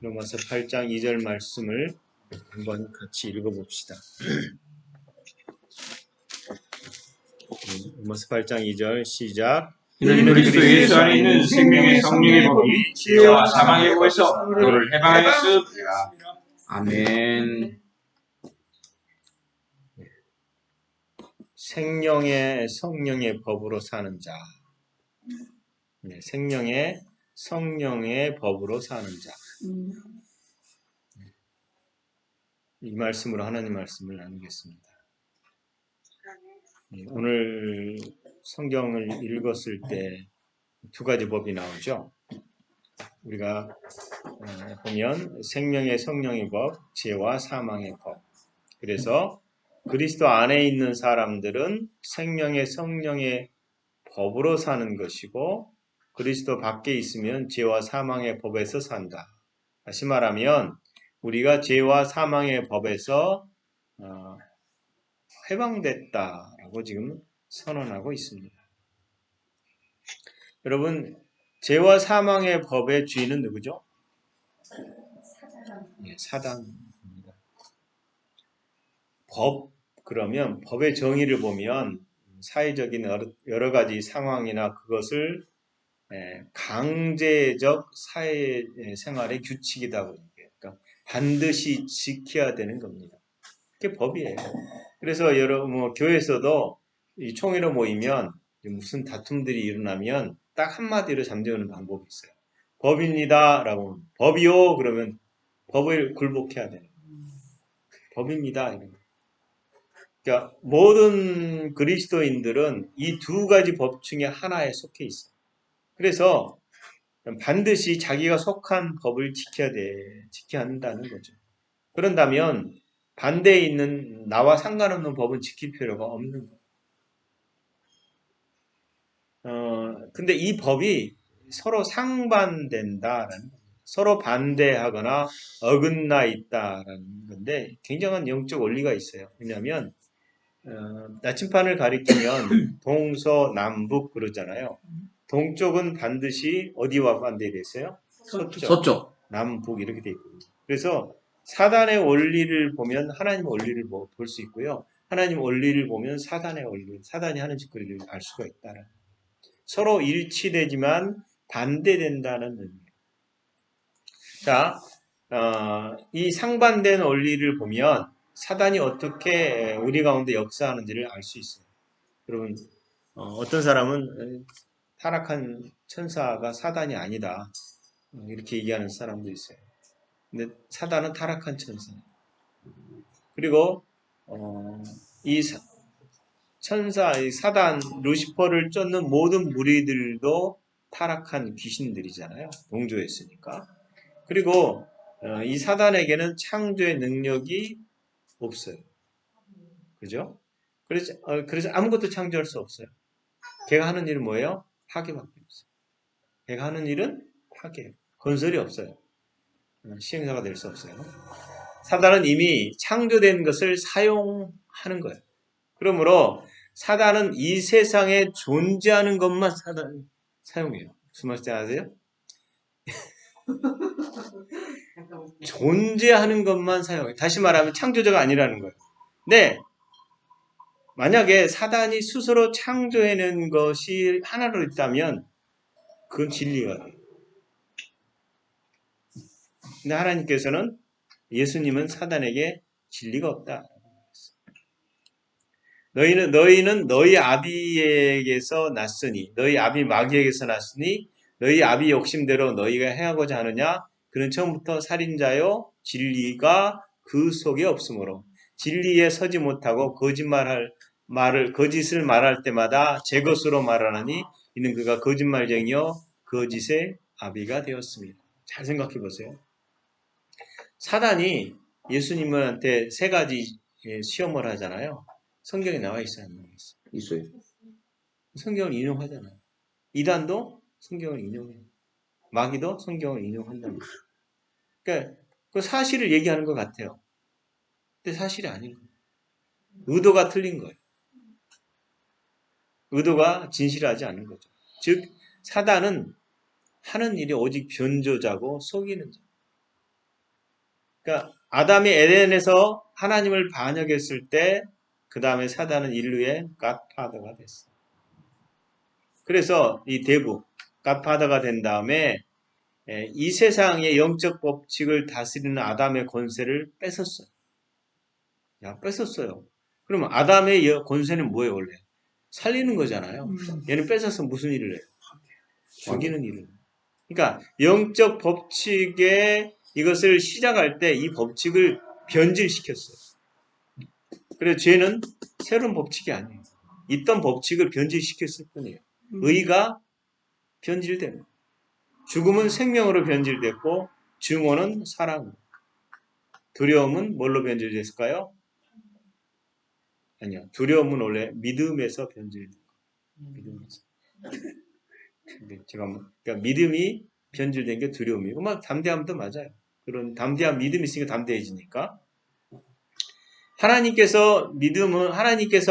로마서 8장 2절 말씀을 한번 같이 읽어봅시다. 로마서 8장 2절 시작. 이는 그리스도 예수 안에 있는 생명의 성령의 법이 지혜와 사망의 법에서 너를 해방하였으리라. 아멘. 생명의 성령의 법으로 사는 자. 생명의 성령의 법으로 사는 자. 이 말씀으로 하나님 말씀을 나누겠습니다. 오늘 성경을 읽었을 때 두 가지 법이 나오죠. 우리가 보면 생명의 성령의 법, 지혜와 사망의 법. 그래서 그리스도 안에 있는 사람들은 생명의 성령의 법으로 사는 것이고 그리스도 밖에 있으면 죄와 사망의 법에서 산다. 다시 말하면 우리가 죄와 사망의 법에서 해방됐다라고 지금 선언하고 있습니다. 여러분, 죄와 사망의 법의 주인은 누구죠? 사단입니다. 법, 그러면 법의 정의를 보면 사회적인 여러 가지 상황이나 그것을 강제적 사회생활의 규칙이다. 그러니까 반드시 지켜야 되는 겁니다. 그게 법이에요. 그래서 교회에서도 이 총회로 모이면 무슨 다툼들이 일어나면 딱 한마디로 잠재우는 방법이 있어요. 법입니다. 라고 법이요. 그러면 법을 굴복해야 돼요. 법입니다. 그러니까 모든 그리스도인들은 이 두 가지 법 중에 하나에 속해 있어요. 그래서 반드시 자기가 속한 법을 지켜야 한다는 거죠. 그런다면 반대에 있는 나와 상관없는 법은 지킬 필요가 없는 거예요. 근데 이 법이 서로 상반된다라는 거예요. 서로 반대하거나 어긋나 있다라는 건데 굉장한 영적 원리가 있어요. 왜냐하면 나침판을 가리키면 동서남북 그러잖아요. 동쪽은 반드시 어디와 반대되어 있어요? 서쪽. 남북 이렇게 되어 있거든요. 그래서 사단의 원리를 보면 하나님의 원리를 볼 수 있고요. 하나님의 원리를 보면 사단의 원리, 사단이 하는 짓거리를 알 수가 있다는. 서로 일치되지만 반대된다는 의미예요. 자, 이 상반된 원리를 보면 사단이 어떻게 우리 가운데 역사하는지를 알 수 있어요. 여러분, 어떤 사람은 타락한 천사가 사단이 아니다. 이렇게 얘기하는 사람도 있어요. 근데 사단은 타락한 천사예요. 그리고 이 천사, 이 사단, 루시퍼를 쫓는 모든 무리들도 타락한 귀신들이잖아요. 동조했으니까. 그리고 이 사단에게는 창조의 능력이 없어요. 그죠? 그래서 아무것도 창조할 수 없어요. 걔가 하는 일은 뭐예요? 파괴밖에 없어요. 걔가 하는 일은 파괴. 건설이 없어요. 시행사가 될 수 없어요. 사단은 이미 창조된 것을 사용하는 거예요. 그러므로 사단은 이 세상에 존재하는 것만 사용해요. 무슨 말인지 아세요? 존재하는 것만 사용해요. 다시 말하면 창조자가 아니라는 거예요. 네. 만약에 사단이 스스로 창조해낸 것이 하나로 있다면 그건 진리가 돼요. 근데 하나님께서는 예수님은 사단에게 진리가 없다. 너희는 너희 아비에게서 났으니 너희 아비 마귀에게서 났으니 너희 아비 욕심대로 너희가 행하고자 하느냐? 그는 처음부터 살인자요 진리가 그 속에 없으므로 진리에 서지 못하고 거짓을 말할 때마다 제 것으로 말하느니 이는 그가 거짓말쟁이요 거짓의 아비가 되었습니다. 잘 생각해 보세요. 사단이 예수님한테 세 가지 시험을 하잖아요. 성경에 나와 있어요? 있어요. 성경을 인용하잖아요. 이단도 성경을 인용해요. 마귀도 성경을 인용한다는 거예요. 그러니까 그 사실을 얘기하는 것 같아요. 근데 사실이 아닌 거예요. 의도가 틀린 거예요. 의도가 진실하지 않은 거죠. 즉 사단은 하는 일이 오직 변조자고 속이는 자. 그러니까 아담이 에덴에서 하나님을 반역했을 때 그 다음에 사단은 인류의 갓파더가 됐어. 그래서 이 대부 갓파더가 된 다음에 이 세상의 영적 법칙을 다스리는 아담의 권세를 뺏었어요. 뺏었어요. 그러면 아담의 권세는 뭐예요, 원래? 살리는 거잖아요. 얘는 뺏어서 무슨 일을 해요? 죽이는 일을. 그러니까 영적 법칙에 이것을 시작할 때 이 법칙을 변질시켰어요. 그래서 죄는 새로운 법칙이 아니에요. 있던 법칙을 변질시켰을 뿐이에요. 의가 변질되는. 죽음은 생명으로 변질됐고 증오는 사랑으로. 두려움은 뭘로 변질됐을까요? 아니요. 두려움은 원래 믿음에서 변질된 거예요. 믿음에서. 그러니까 믿음이 변질된 게 두려움이고, 막 담대함도 맞아요. 그런 담대한 믿음이 있으니까 담대해지니까. 하나님께서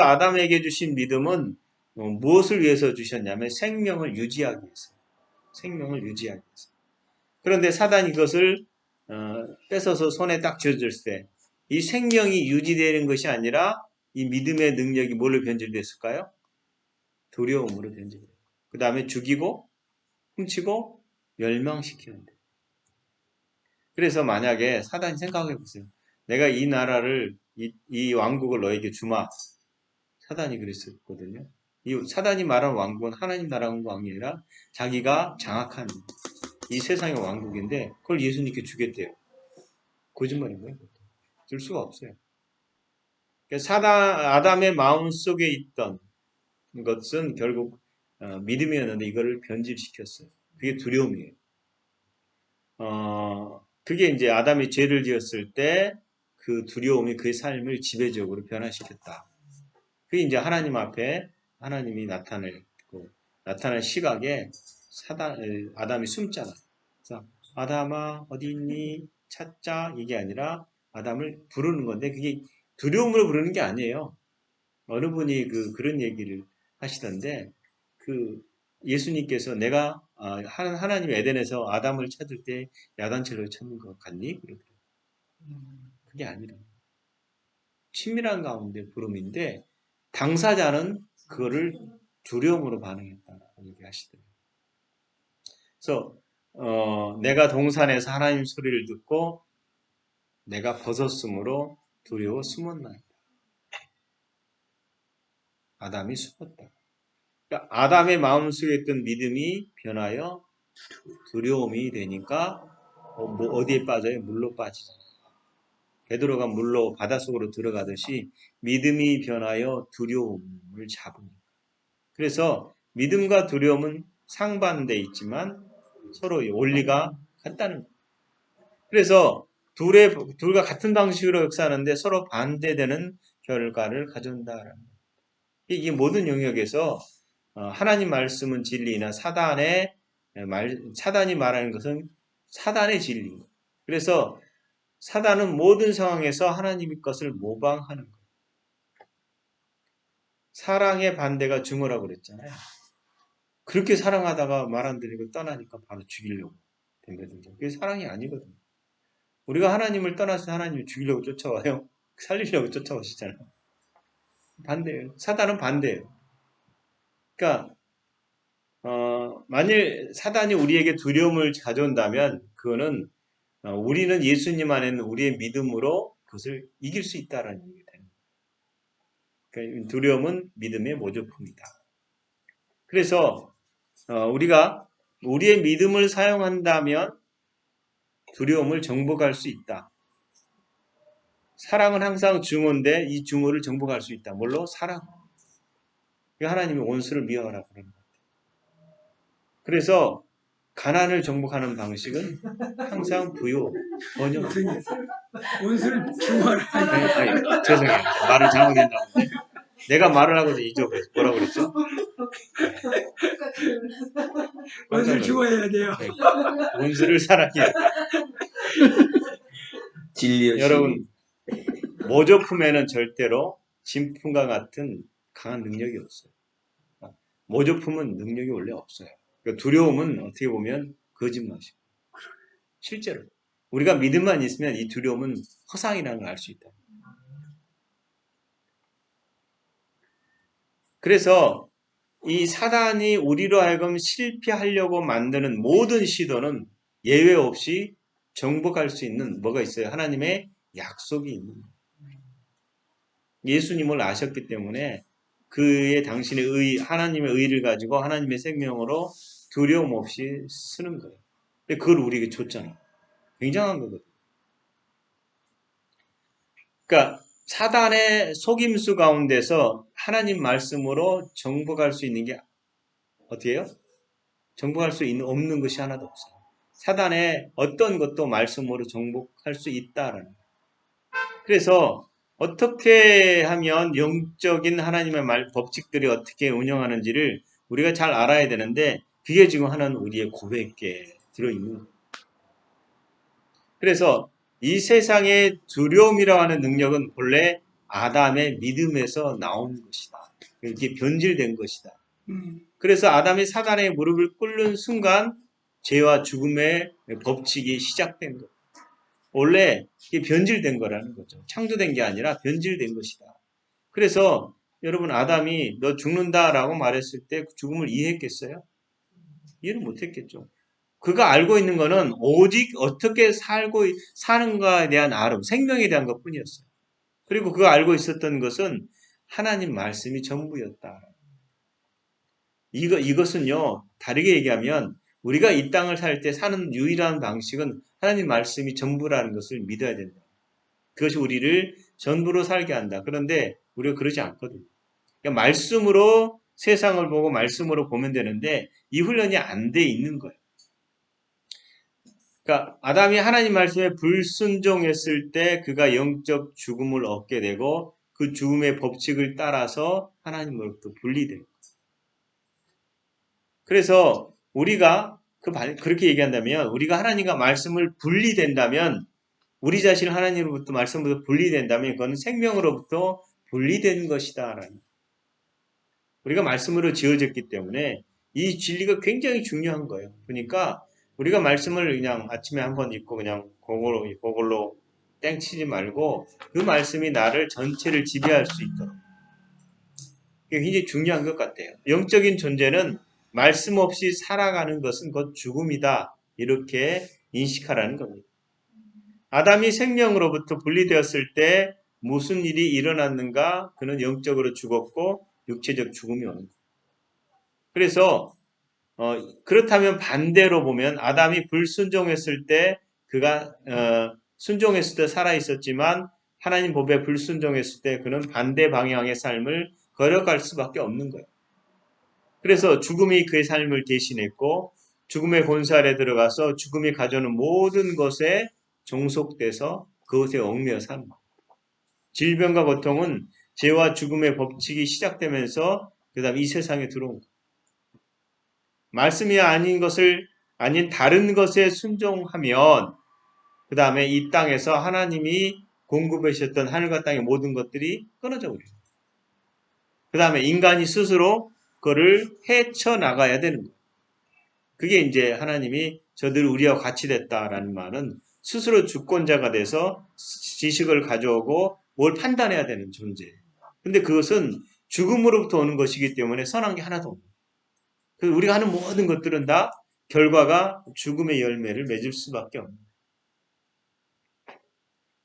아담에게 주신 믿음은 무엇을 위해서 주셨냐면 생명을 유지하기 위해서. 생명을 유지하기 위해서. 그런데 사단이 그것을 뺏어서 손에 딱 쥐어줄 때 이 생명이 유지되는 것이 아니라 이 믿음의 능력이 뭘로 변질됐을까요? 두려움으로 변질돼요. 그 다음에 죽이고 훔치고 멸망시키는데. 그래서 만약에 사단이 생각해 보세요. 내가 이 나라를 이 왕국을 너에게 주마. 사단이 그랬었거든요. 이 사단이 말한 왕국은 하나님 나라 왕이 아니라 자기가 장악한 이 세상의 왕국인데 그걸 예수님께 주겠대요. 거짓말인 거예요. 줄 수가 없어요. 아담의 마음 속에 있던 것은 결국 믿음이었는데 이거를 변질시켰어요. 그게 두려움이에요. 그게 이제 아담이 죄를 지었을 때 그 두려움이 그의 삶을 지배적으로 변화시켰다. 그게 이제 하나님 앞에 하나님이 나타날 시각에 아담이 숨잖아. 그래서 아담아 어디 있니? 찾자 이게 아니라 아담을 부르는 건데 그게 두려움으로 부르는 게 아니에요. 어느 분이 그런 얘기를 하시던데 예수님께서 내가 하나님 에덴에서 아담을 찾을 때 야단치러 찾는 것 같니? 그러더라고요. 그게 아니라 친밀한 가운데 부름인데 당사자는 그거를 두려움으로 반응했다고 얘기하시더라고요. 그래서 내가 동산에서 하나님 소리를 듣고 내가 벗었으므로 두려워 숨었나이다. 아담이 숨었다. 그러니까 아담의 마음속에 있던 믿음이 변하여 두려움이 되니까 어디에 빠져요? 물로 빠지잖아요. 베드로가 물로 바닷속으로 들어가듯이 믿음이 변하여 두려움을 잡으니까. 그래서 믿음과 두려움은 상반돼 있지만 서로 원리가 같다는 거예요. 그래서 둘과 같은 방식으로 역사하는데 서로 반대되는 결과를 가져온다라는 거예요. 이게 모든 영역에서 하나님 말씀은 진리이나 사단이 말하는 것은 사단의 진리입니다. 그래서 사단은 모든 상황에서 하나님의 것을 모방하는 거예요. 사랑의 반대가 증오라고 그랬잖아요. 그렇게 사랑하다가 말 안 들으니까 떠나니까 바로 죽이려고 덤벼들죠. 그게 사랑이 아니거든요. 우리가 하나님을 떠나서 하나님을 죽이려고 쫓아와요. 살리려고 쫓아오시잖아요. 반대예요. 사단은 반대예요. 그러니까 만일 사단이 우리에게 두려움을 가져온다면 그거는 우리는 예수님 안에는 우리의 믿음으로 그것을 이길 수 있다라는 얘기가 되는 거예요. 그러니까 두려움은 믿음의 모조품이다. 그래서 우리가 우리의 믿음을 사용한다면 두려움을 정복할 수 있다. 사랑은 항상 증오인데 이 증오를 정복할 수 있다. 뭘로? 사랑. 하나님이 원수를 미워하라 그러는 거예요. 그래서 가난을 정복하는 방식은 항상 부요, 번영. 원수를 중화하라. 죄송해요. 말을 잘못했나 본데. 내가 말을 하고서 잊어버렸어. 뭐라고 그랬죠? 원수를 죽어야 돼요. 네. 원수를 사랑해야 돼. 진리의 여러분, 모조품에는 절대로 진품과 같은 강한 능력이 없어요. 모조품은 능력이 원래 없어요. 그러니까 두려움은 어떻게 보면 거짓말이에요. 실제로. 우리가 믿음만 있으면 이 두려움은 허상이라는 걸 알 수 있다. 그래서 이 사단이 우리로 하여금 실패하려고 만드는 모든 시도는 예외 없이 정복할 수 있는 뭐가 있어요? 하나님의 약속이 있는 거예요. 예수님을 아셨기 때문에 그의 당신의 하나님의 의를 가지고 하나님의 생명으로 두려움 없이 쓰는 거예요. 근데 그걸 우리에게 줬잖아. 굉장한 거거든. 그러니까 사단의 속임수 가운데서 하나님 말씀으로 정복할 수 있는 게 어떻게 해요? 정복할 수 없는 것이 하나도 없어요. 사단의 어떤 것도 말씀으로 정복할 수 있다라는 거예요. 그래서 어떻게 하면 영적인 하나님의 법칙들이 어떻게 운영하는지를 우리가 잘 알아야 되는데 그게 지금 하는 우리의 고백에 들어있는 거예요. 그래서 이 세상의 두려움이라고 하는 능력은 본래 아담의 믿음에서 나온 것이다. 이게 변질된 것이다. 그래서 아담이 사단의 무릎을 꿇는 순간 죄와 죽음의 법칙이 시작된 것. 원래 이게 변질된 거라는 거죠. 창조된 게 아니라 변질된 것이다. 그래서 여러분 아담이 너 죽는다라고 말했을 때 죽음을 이해했겠어요? 이해를 못했겠죠. 그가 알고 있는 거는 오직 어떻게 사는가에 대한 알음, 생명에 대한 것뿐이었어요. 그리고 그가 알고 있었던 것은 하나님 말씀이 전부였다. 이것은요, 다르게 얘기하면 우리가 이 땅을 살 때 사는 유일한 방식은 하나님 말씀이 전부라는 것을 믿어야 된다. 그것이 우리를 전부로 살게 한다. 그런데 우리가 그러지 않거든요. 그러니까 말씀으로 세상을 보고 말씀으로 보면 되는데 이 훈련이 안 돼 있는 거예요. 그러니까 아담이 하나님 말씀에 불순종했을 때 그가 영적 죽음을 얻게 되고 그 죽음의 법칙을 따라서 하나님으로부터 분리돼요. 그래서 우리가 그렇게 얘기한다면 우리가 하나님과 말씀을 분리된다면 우리 자신을 하나님으로부터 말씀으로부터 분리된다면 그건 생명으로부터 분리된 것이다. 우리가 말씀으로 지어졌기 때문에 이 진리가 굉장히 중요한 거예요. 그러니까 우리가 말씀을 그냥 아침에 한번 읽고 그냥 그걸로 땡치지 말고 그 말씀이 나를 전체를 지배할 수 있도록. 그게 굉장히 중요한 것 같아요. 영적인 존재는 말씀 없이 살아가는 것은 곧 죽음이다. 이렇게 인식하라는 겁니다. 아담이 생명으로부터 분리되었을 때 무슨 일이 일어났는가? 그는 영적으로 죽었고 육체적 죽음이 오는 거예요. 그래서 그렇다면 반대로 보면 아담이 불순종했을 때 그가 순종했을 때 살아 있었지만 하나님 법에 불순종했을 때 그는 반대 방향의 삶을 걸어갈 수밖에 없는 거예요. 그래서 죽음이 그의 삶을 대신했고 죽음의 권세 아래 들어가서 죽음이 가져오는 모든 것에 종속돼서 그것에 얽매여 사는 거예요. 질병과 고통은 죄와 죽음의 법칙이 시작되면서 그 다음 이 세상에 들어온 거예요. 말씀이 아닌 다른 것에 순종하면 그 다음에 이 땅에서 하나님이 공급해 주셨던 하늘과 땅의 모든 것들이 끊어져 버려요. 그 다음에 인간이 스스로 그거를 헤쳐나가야 되는 거예요. 그게 이제 하나님이 저들 우리와 같이 됐다라는 말은 스스로 주권자가 돼서 지식을 가져오고 뭘 판단해야 되는 존재예요. 근데 그것은 죽음으로부터 오는 것이기 때문에 선한 게 하나도 없는 거예요. 그래서 우리가 하는 모든 것들은 다 결과가 죽음의 열매를 맺을 수밖에 없는 거예요.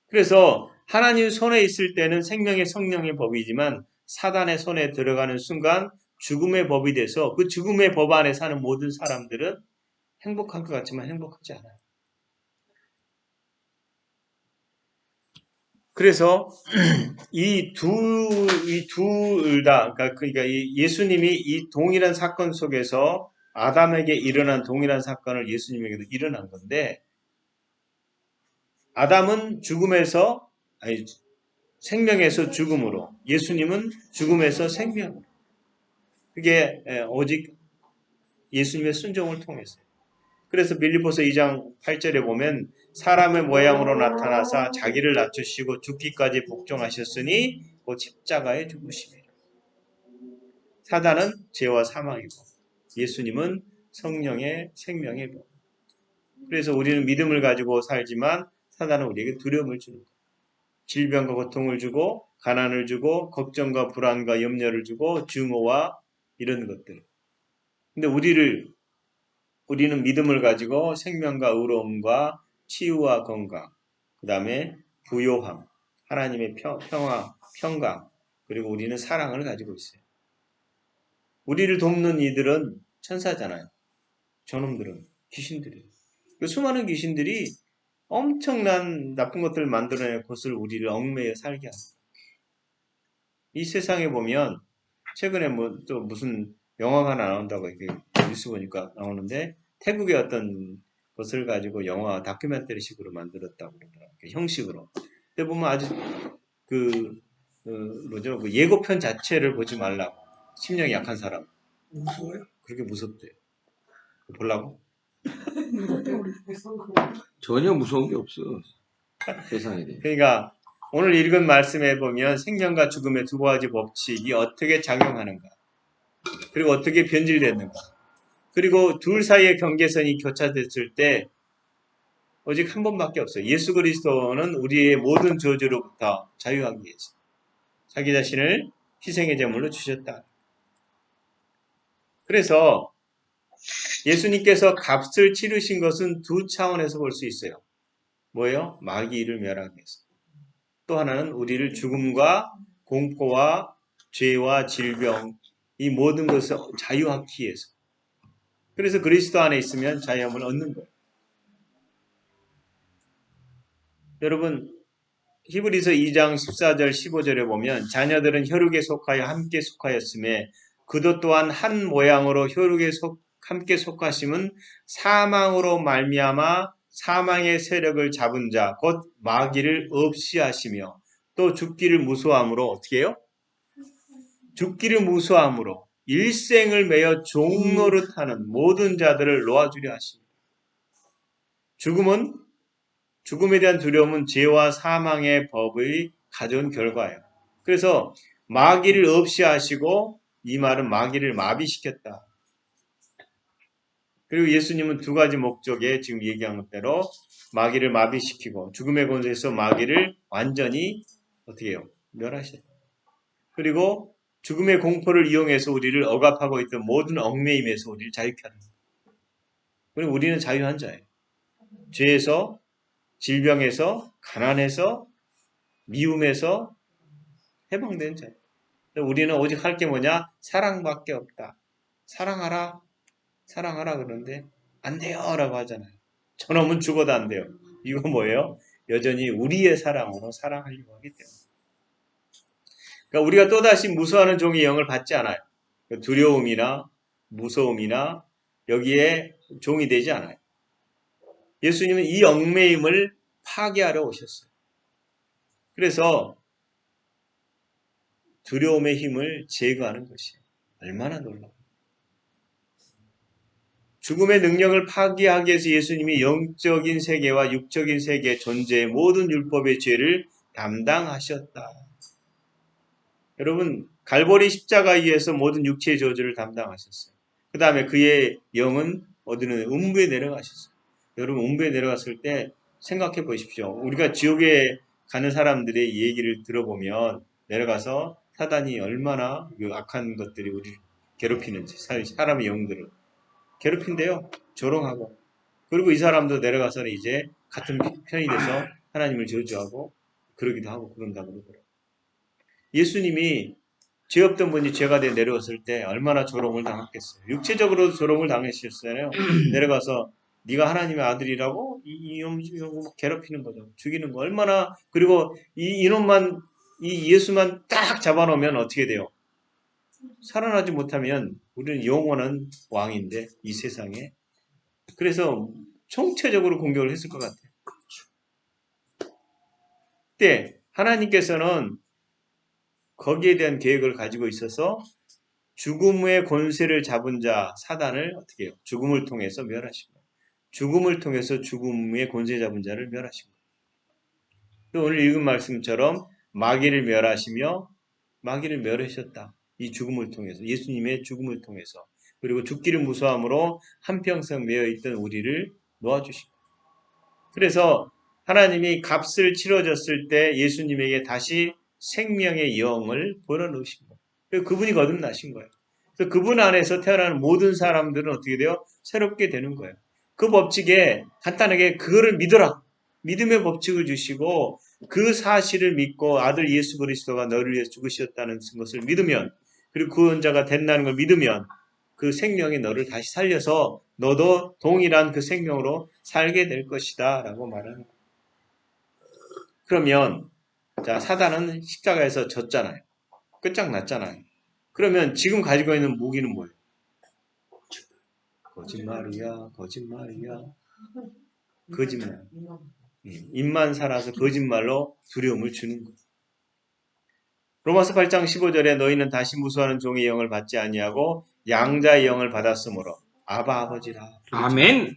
그래서 하나님 손에 있을 때는 생명의 성령의 법이지만 사단의 손에 들어가는 순간 죽음의 법이 돼서 그 죽음의 법 안에 사는 모든 사람들은 행복한 것 같지만 행복하지 않아요. 그래서 이 둘 다, 그러니까 예수님이 이 동일한 사건 속에서 아담에게 일어난 동일한 사건을 예수님에게도 일어난 건데, 아담은 생명에서 죽음으로, 예수님은 죽음에서 생명으로. 그게 오직 예수님의 순종을 통해서요. 그래서 빌립보서 2장 8절에 보면 사람의 모양으로 나타나사 자기를 낮추시고 죽기까지 복종하셨으니 곧 십자가에 죽으심이라. 사단은 죄와 사망이고 예수님은 성령의 생명의 법. 그래서 우리는 믿음을 가지고 살지만 사단은 우리에게 두려움을 주는 거예요. 질병과 고통을 주고 가난을 주고 걱정과 불안과 염려를 주고 증오와 이런 것들. 근데 우리는 믿음을 가지고 생명과 의로움과 치유와 건강, 그 다음에 부요함, 하나님의 평화, 평강, 그리고 우리는 사랑을 가지고 있어요. 우리를 돕는 이들은 천사잖아요. 저놈들은 귀신들이에요. 그 수많은 귀신들이 엄청난 나쁜 것들을 만들어내 것을 우리를 얽매여 살게 합니다. 이 세상에 보면 최근에 뭐 또 무슨 영화가 하나 나온다고 이렇게 뉴스 보니까 나오는데 태국의 어떤 것을 가지고 영화 다큐멘터리 식으로 만들었다고 그러더라고요. 형식으로. 근데 보면 아주 뭐죠? 그 예고편 자체를 보지 말라고. 심령이 약한 사람. 무서워요? 그렇게 무섭대요. 보려고? 전혀 무서운 게 없어. 세상에 대해. 그러니까 오늘 읽은 말씀에 보면 생명과 죽음의 두 가지 법칙이 어떻게 작용하는가. 그리고 어떻게 변질됐는가. 그리고 둘 사이의 경계선이 교차됐을 때 오직 한 번밖에 없어요. 예수 그리스도는 우리의 모든 저주로부터 자유하기 위해서 자기 자신을 희생의 제물로 주셨다. 그래서 예수님께서 값을 치르신 것은 두 차원에서 볼 수 있어요. 뭐예요? 마귀를 멸하기 위해서. 또 하나는 우리를 죽음과 공포와 죄와 질병 이 모든 것을 자유하기 위해서. 그래서 그리스도 안에 있으면 자유함을 얻는 거예요. 여러분 히브리서 2장 14절 15절에 보면 자녀들은 혈육에 속하여 함께 속하였음에 그도 또한 한 모양으로 혈육에 함께 속하심은 사망으로 말미암아 사망의 세력을 잡은 자 곧 마귀를 없이 하시며 또 죽기를 무수함으로 어떻게 해요? 죽기를 무수함으로 일생을 매여 종노릇하는 모든 자들을 놓아주려 하십니다. 죽음에 대한 두려움은 죄와 사망의 법의 가져온 결과예요. 그래서 마귀를 없이 하시고 이 말은 마귀를 마비시켰다. 그리고 예수님은 두 가지 목적에 지금 얘기한 대로 마귀를 마비시키고 죽음의 권세에서 마귀를 완전히 어떻게 해요? 멸하셨다. 그리고 죽음의 공포를 이용해서 우리를 억압하고 있던 모든 얽매임에서 우리를 자유케 합니다. 그리고 우리는 자유한 자예요. 죄에서, 질병에서, 가난에서, 미움에서 해방된 자예요. 우리는 오직 할 게 뭐냐? 사랑밖에 없다. 사랑하라. 사랑하라 그러는데 안 돼요 라고 하잖아요. 저놈은 죽어도 안 돼요. 이거 뭐예요? 여전히 우리의 사랑으로 사랑하려고 하기 때문에. 그러니까 우리가 또다시 무서워하는 종의 영을 받지 않아요. 두려움이나 무서움이나 여기에 종이 되지 않아요. 예수님은 이 얽매임을 파괴하러 오셨어요. 그래서 두려움의 힘을 제거하는 것이에요. 얼마나 놀라워요. 죽음의 능력을 파괴하기 위해서 예수님이 영적인 세계와 육적인 세계 존재의 모든 율법의 죄를 담당하셨다. 여러분 갈보리 십자가에 의해서 모든 육체의 저주를 담당하셨어요. 그 다음에 그의 영은 어디는 음부에 내려가셨어요. 여러분 음부에 내려갔을 때 생각해 보십시오. 우리가 지옥에 가는 사람들의 얘기를 들어보면 내려가서 사단이 얼마나 그 악한 것들이 우리를 괴롭히는지 사람의 영들을 괴롭힌대요. 조롱하고. 그리고 이 사람도 내려가서 이제 같은 편이 돼서 하나님을 저주하고 그러기도 하고 그런다고 그러더라고요. 예수님이 죄 없던 분이 죄가 돼 내려왔을 때 얼마나 조롱을 당했겠어요. 육체적으로도 조롱을 당했었잖아요. 내려가서 네가 하나님의 아들이라고 이놈 괴롭히는 거죠. 죽이는 거 얼마나. 그리고 이놈만 이 예수만 딱 잡아놓으면 어떻게 돼요? 살아나지 못하면 우리는 영원한 왕인데 이 세상에. 그래서 총체적으로 공격을 했을 것 같아요. 그때 하나님께서는 거기에 대한 계획을 가지고 있어서 죽음의 권세를 잡은 자 사단을 어떻게 해요? 죽음을 통해서 멸하신 거예요. 죽음을 통해서 죽음의 권세 잡은 자를 멸하신 거예요. 또 오늘 읽은 말씀처럼 마귀를 멸하시며 마귀를 멸하셨다. 이 죽음을 통해서 예수님의 죽음을 통해서 그리고 죽기를 무서함으로 한평생 매여 있던 우리를 놓아주신 거예요. 그래서 하나님이 값을 치러졌을 때 예수님에게 다시 생명의 영을 불어넣으신 거예요. 그분이 거듭나신 거예요. 그래서 그분 안에서 태어나는 모든 사람들은 어떻게 돼요? 새롭게 되는 거예요. 그 법칙에 간단하게 그거를 믿어라. 믿음의 법칙을 주시고 그 사실을 믿고 아들 예수 그리스도가 너를 위해서 죽으셨다는 것을 믿으면 그리고 구원자가 된다는 걸 믿으면 그 생명이 너를 다시 살려서 너도 동일한 그 생명으로 살게 될 것이다 라고 말하는 거예요. 그러면 자 사단은 십자가에서 졌잖아요. 끝장났잖아요. 그러면 지금 가지고 있는 무기는 뭐예요? 거짓말이야, 거짓말이야, 거짓말. 입만 살아서 거짓말로 두려움을 주는 거예요. 로마서 8장 15절에 너희는 다시 무수하는 종의 영을 받지 아니하고 양자의 영을 받았으므로 아바 아버지라. 아멘.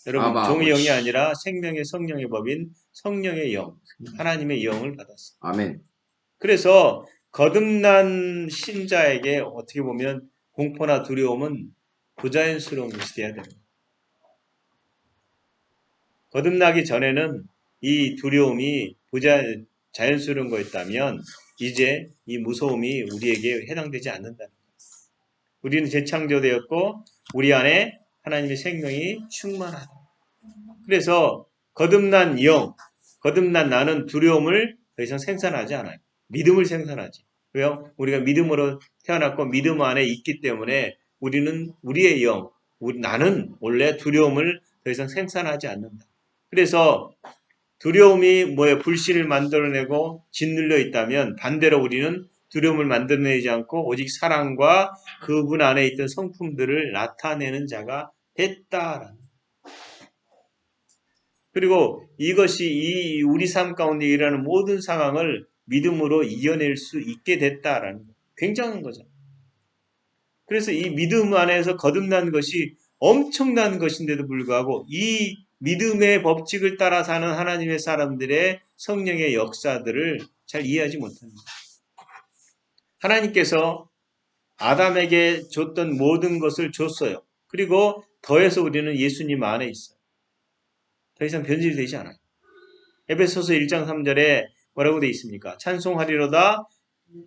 여러분 아바, 종의 아버지. 영이 아니라 생명의 성령의 법인 성령의 영, 하나님의 영을 받았어요. 아멘. 그래서 거듭난 신자에게 어떻게 보면 공포나 두려움은 부자연스러운 것이 돼야 됩니다. 거듭나기 전에는 이 두려움이 자연스러운 거였다면 이제 이 무서움이 우리에게 해당되지 않는다는 거예요. 우리는 재창조되었고 우리 안에 하나님의 생명이 충만하다. 그래서 거듭난 영, 거듭난 나는 두려움을 더 이상 생산하지 않아요. 믿음을 생산하지. 왜요? 우리가 믿음으로 태어났고 믿음 안에 있기 때문에 우리는 우리의 영, 나는 원래 두려움을 더 이상 생산하지 않는다. 그래서 두려움이 뭐에 불신을 만들어내고 짓눌려 있다면 반대로 우리는 두려움을 만들어내지 않고 오직 사랑과 그분 안에 있던 성품들을 나타내는 자가 됐다라는. 그리고 이것이 우리 삶 가운데 일어나는 모든 상황을 믿음으로 이겨낼 수 있게 됐다라는 거. 굉장한 거죠. 그래서 이 믿음 안에서 거듭난 것이 엄청난 것인데도 불구하고 이 믿음의 법칙을 따라 사는 하나님의 사람들의 성령의 역사들을 잘 이해하지 못합니다. 하나님께서 아담에게 줬던 모든 것을 줬어요. 그리고 더해서 우리는 예수님 안에 있어요. 더 이상 변질되지 않아요. 에베소서 1장 3절에 뭐라고 되어 있습니까? 찬송하리로다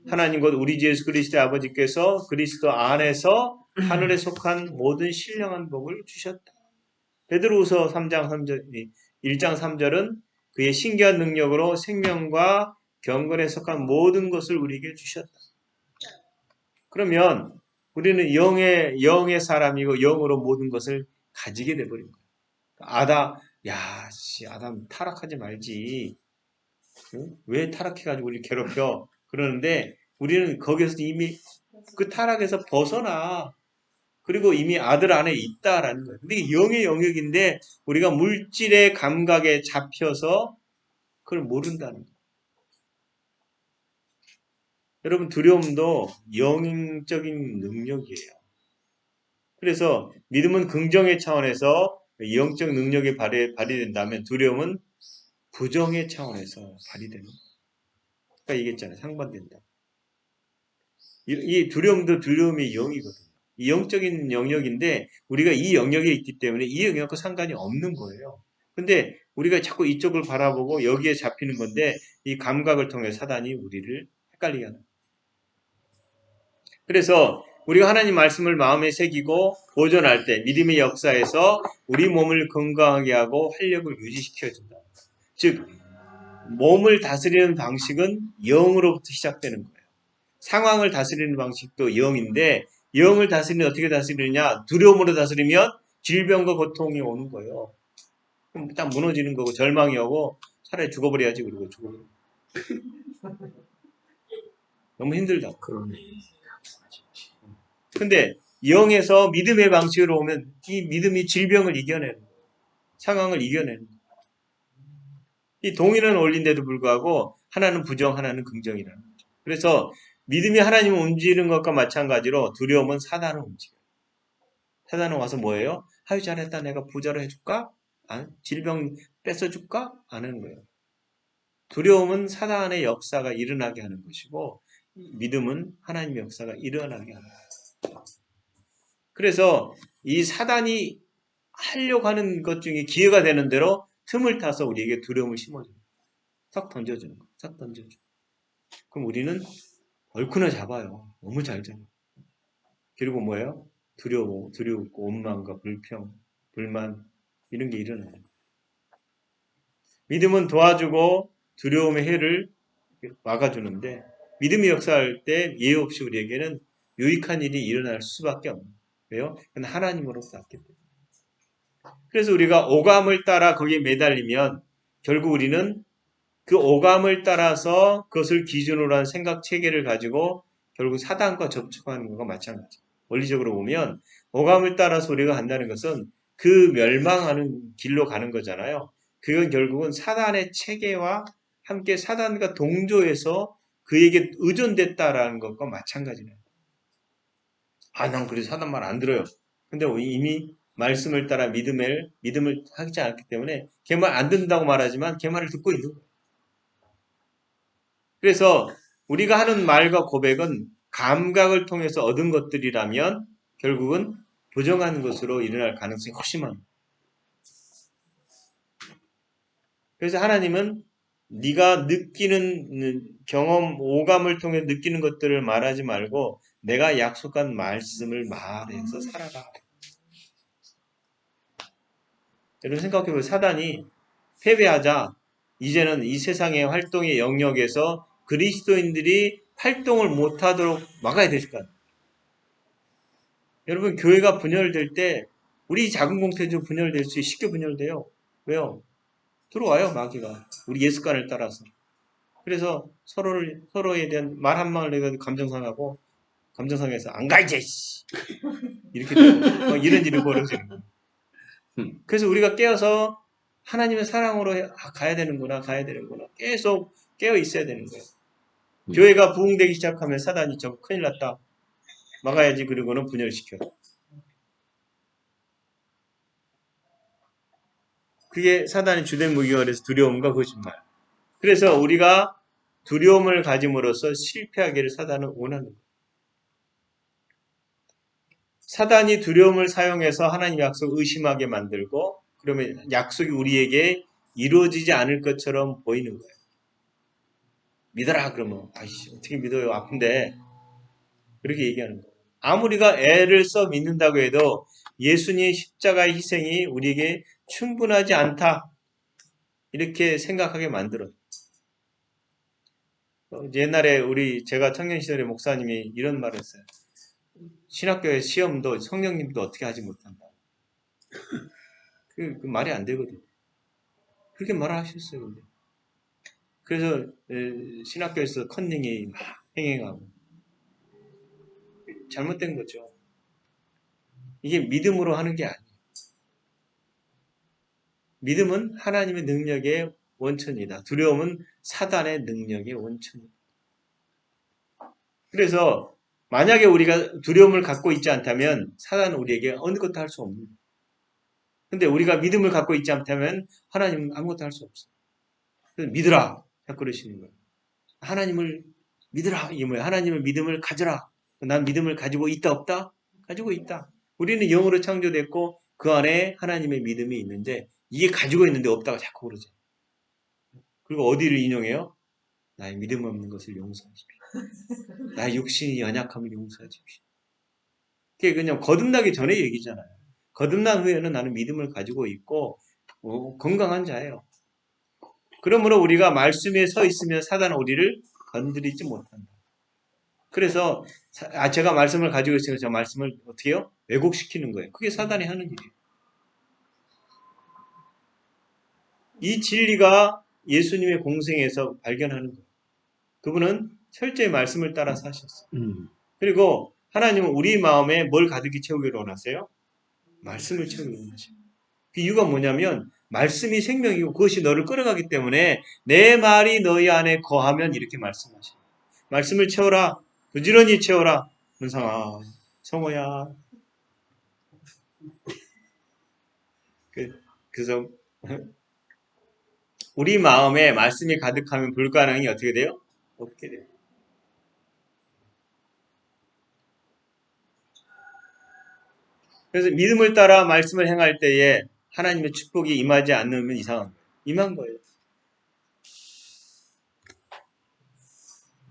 하나님 곧 우리 주 예수 그리스도의 아버지께서 그리스도 안에서 하늘에 속한 모든 신령한 복을 주셨다. 베드로후서 3장 3절, 1장 3절은 그의 신기한 능력으로 생명과 경건에 속한 모든 것을 우리에게 주셨다. 그러면 우리는 영의 사람이고 영으로 모든 것을 가지게 돼버린 거예요. 아담 타락하지 말지. 왜 타락해가지고 우리 괴롭혀? 그러는데 우리는 거기서 이미 그 타락에서 벗어나. 그리고 이미 아들 안에 있다라는 거예요. 근데 이게 영의 영역인데 우리가 물질의 감각에 잡혀서 그걸 모른다는 거예요. 여러분 두려움도 영적인 능력이에요. 그래서 믿음은 긍정의 차원에서 영적 능력이 발휘된다면 두려움은 부정의 차원에서 발휘되는 거예요. 아까 얘기했잖아요. 상반된다. 이 두려움도 두려움의 영이거든요. 이 영적인 영역인데 우리가 이 영역에 있기 때문에 이 영역과 상관이 없는 거예요. 근데 우리가 자꾸 이쪽을 바라보고 여기에 잡히는 건데 이 감각을 통해 사단이 우리를 헷갈리게 하는 거예요. 그래서 우리가 하나님 말씀을 마음에 새기고 보존할 때 믿음의 역사에서 우리 몸을 건강하게 하고 활력을 유지시켜준다. 즉 몸을 다스리는 방식은 영으로부터 시작되는 거예요. 상황을 다스리는 방식도 영인데 영을 다스리는 어떻게 다스리느냐? 두려움으로 다스리면 질병과 고통이 오는 거예요. 그럼 딱 무너지는 거고 절망이 오고 차라리 죽어버려야지 그러고 죽어버려. 너무 힘들다. 그러네. 근데 영에서 믿음의 방식으로 오면 이 믿음이 질병을 이겨내는 거예요. 상황을 이겨내는 거예요. 이 동일한 원리인데도 불구하고 하나는 부정, 하나는 긍정이라는 거죠. 그래서 믿음이 하나님을 움직이는 것과 마찬가지로 두려움은 사단을 움직여요. 사단은 와서 뭐예요? 아유 잘했다 내가 부자로 해줄까? 질병 뺏어줄까? 안 하는 거예요. 두려움은 사단의 역사가 일어나게 하는 것이고 믿음은 하나님의 역사가 일어나게 하는 거예요. 그래서 이 사단이 하려고 하는 것 중에 기회가 되는 대로 틈을 타서 우리에게 두려움을 심어줘요. 탁 던져주는 거. 탁 던져줘. 그럼 우리는 얼큰어 잡아요. 너무 잘 잡아. 그리고 뭐예요? 두려웠고, 원망과 불평, 불만, 이런 게 일어나요. 믿음은 도와주고 두려움의 해를 막아주는데, 믿음이 역사할 때 예의 없이 우리에게는 유익한 일이 일어날 수밖에 없는 거예요. 왜요? 그건 하나님으로서 왔기 때문에. 그래서 우리가 오감을 따라 거기에 매달리면 결국 우리는 그 오감을 따라서 그것을 기준으로 한 생각 체계를 가지고 결국 사단과 접촉하는 것과 마찬가지예요. 원리적으로 보면 오감을 따라서 우리가 한다는 것은 그 멸망하는 길로 가는 거잖아요. 그건 결국은 사단의 체계와 함께 사단과 동조해서 그에게 의존됐다라는 것과 마찬가지네요. 난 그래서 사단 말 안 들어요. 근데 이미 말씀을 따라 믿음을 하지 않기 때문에 걔 말 안 듣는다고 말하지만 걔 말을 듣고 있는 거예요. 그래서 우리가 하는 말과 고백은 감각을 통해서 얻은 것들이라면 결국은 부정한 것으로 일어날 가능성이 훨씬 많아요. 그래서 하나님은 네가 느끼는 경험, 오감을 통해 느끼는 것들을 말하지 말고 내가 약속한 말씀을 말해서 살아라. 여러분 생각해보세요. 사단이 패배하자 이제는 이 세상의 활동의 영역에서 그리스도인들이 활동을 못하도록 막아야 되실 거 아니에요. 여러분 교회가 분열될 때 우리 작은 공동체도 분열될 수 쉽게 분열돼요. 왜요? 들어와요 마귀가 우리 예습관을 따라서. 그래서 서로에 대한 말 한마디를 내가 감정상하고 감정상해서 안 가 이제 이렇게 되고 이런 일이 벌어지는 거예요. 그래서 우리가 깨어서 하나님의 사랑으로 가야 되는구나 계속 깨어 있어야 되는 거예요. 교회가 부흥되기 시작하면 사단이 좀 큰일 났다 막아야지. 그리고는 분열시켜. 그게 사단의 주된 무기가 돼서 두려움과 거짓말. 그래서 우리가 두려움을 가짐으로써 실패하기를 사단은 원하는 거예요. 사단이 두려움을 사용해서 하나님 약속을 의심하게 만들고 그러면 약속이 우리에게 이루어지지 않을 것처럼 보이는 거예요. 믿어라 그러면 아이씨 어떻게 믿어요 아픈데 그렇게 얘기하는 거예요. 아무리가 애를 써 믿는다고 해도 예수님의 십자가의 희생이 우리에게 충분하지 않다 이렇게 생각하게 만들어요. 옛날에 제가 청년 시절에 목사님이 이런 말을 했어요. 신학교의 시험도 성령님도 어떻게 하지 못한다. 그 말이 안 되거든요. 그렇게 말을 하셨어요. 근데. 그래서 신학교에서 컨닝이 막 행행하고 잘못된 거죠. 이게 믿음으로 하는 게 아니에요. 믿음은 하나님의 능력의 원천이다. 두려움은 사단의 능력의 원천이다. 그래서 만약에 우리가 두려움을 갖고 있지 않다면 사단은 우리에게 어느 것도 할 수 없는 거예요. 근데 우리가 믿음을 갖고 있지 않다면 하나님은 아무것도 할 수 없어요. 그래서 믿으라. 그러시는 거예요. 하나님을 믿으라. 이게 뭐예요? 하나님의 믿음을 가져라. 난 믿음을 가지고 있다 없다? 가지고 있다. 우리는 영으로 창조됐고 그 안에 하나님의 믿음이 있는데 이게 가지고 있는데 없다가 자꾸 그러죠. 그리고 어디를 인용해요? 나의 믿음 없는 것을 용서하십시오. 나의 육신이 연약함을 용서하십시오. 그게 그냥 거듭나기 전의 얘기잖아요. 거듭난 후에는 나는 믿음을 가지고 있고 건강한 자예요. 그러므로 우리가 말씀에 서 있으면 사단은 우리를 건드리지 못한다. 그래서 제가 말씀을 가지고 있으면 저 말씀을 어떻게 해요? 왜곡시키는 거예요. 그게 사단이 하는 일이에요. 이 진리가 예수님의 공생에서 발견하는 거예요. 그분은 철저히 말씀을 따라서 하셨어요. 그리고 하나님은 우리 마음에 뭘 가득히 채우기를 원하세요? 말씀을 채우기를 원하세요. 그 이유가 뭐냐면 말씀이 생명이고 그것이 너를 끌어가기 때문에 내 말이 너희 안에 거하면 이렇게 말씀하셔요. 말씀을 채워라. 부지런히 채워라. 문상아, 성호야. 그래서 우리 마음에 말씀이 가득하면 불가능이 어떻게 돼요? 없게 돼요. 그래서 믿음을 따라 말씀을 행할 때에 하나님의 축복이 임하지 않으면 이상한 거예요. 임한 거예요.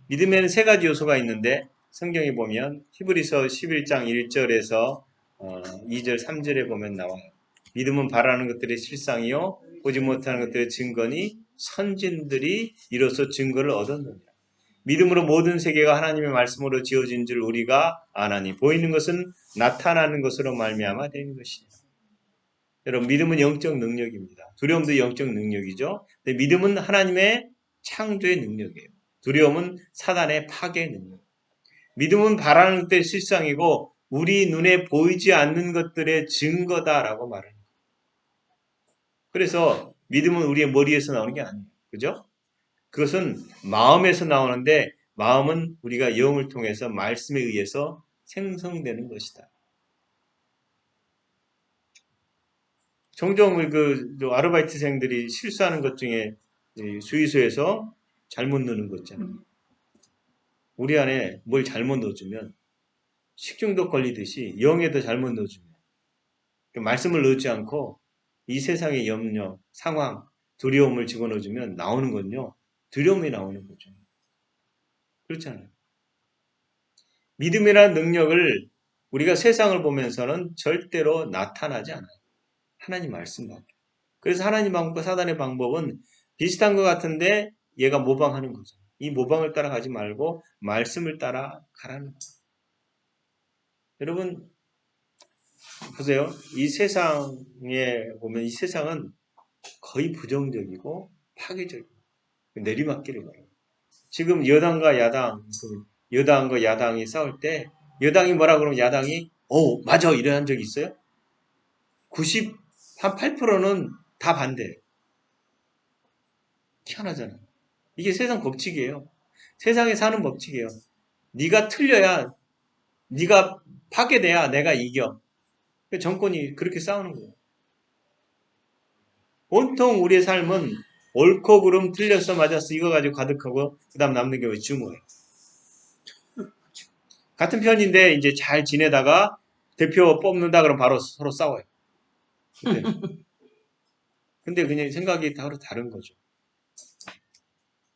믿음에는 세 가지 요소가 있는데 성경에 보면 히브리서 11장 1절에서 2절, 3절에 보면 나와요. 믿음은 바라는 것들의 실상이요 보지 못하는 것들의 증거니 선진들이 이로써 증거를 얻었느니라. 믿음으로 모든 세계가 하나님의 말씀으로 지어진 줄 우리가 아나니 보이는 것은 나타나는 것으로 말미암아 되는 것이니라. 여러분 믿음은 영적 능력입니다. 두려움도 영적 능력이죠. 근데 믿음은 하나님의 창조의 능력이에요. 두려움은 사단의 파괴의 능력. 믿음은 바라는 것들의 실상이고 우리 눈에 보이지 않는 것들의 증거다라고 말합니다. 그래서 믿음은 우리의 머리에서 나오는 게 아니에요. 그죠? 그것은 마음에서 나오는데 마음은 우리가 영을 통해서 말씀에 의해서 생성되는 것이다. 종종 아르바이트생들이 실수하는 것 중에 주유소에서 잘못 넣는 거 있잖아요. 우리 안에 뭘 잘못 넣어주면 식중독 걸리듯이 영에도 잘못 넣어주면 말씀을 넣지 않고 이 세상의 염려, 상황, 두려움을 집어넣어주면 나오는 건요. 두려움이 나오는 거죠. 그렇잖아요. 믿음이라는 능력을 우리가 세상을 보면서는 절대로 나타나지 않아요. 하나님 말씀밖에. 그래서 하나님 방법과 사단의 방법은 비슷한 것 같은데 얘가 모방하는 거죠. 이 모방을 따라가지 말고 말씀을 따라가라는 거예요. 여러분 보세요. 이 세상에 보면 이 세상은 거의 부정적이고 파괴적이고 내리막길을 가요. 지금 여당과 야당이 싸울 때 여당이 뭐라 그러면 야당이 맞아 이런 적이 있어요? 98%는 다 반대예요. 희한하잖아요. 이게 세상 법칙이에요. 세상에 사는 법칙이에요. 네가 틀려야 네가 파괴돼야 내가 이겨. 정권이 그렇게 싸우는 거예요. 온통 우리의 삶은 옳고 그름 틀렸어 맞았어 이거 가지고 가득하고 그 다음 남는 게 왜 증오예요. 같은 편인데 이제 잘 지내다가 대표 뽑는다 그러면 바로 서로 싸워요. 근데 그냥 생각이 서로 다른 거죠.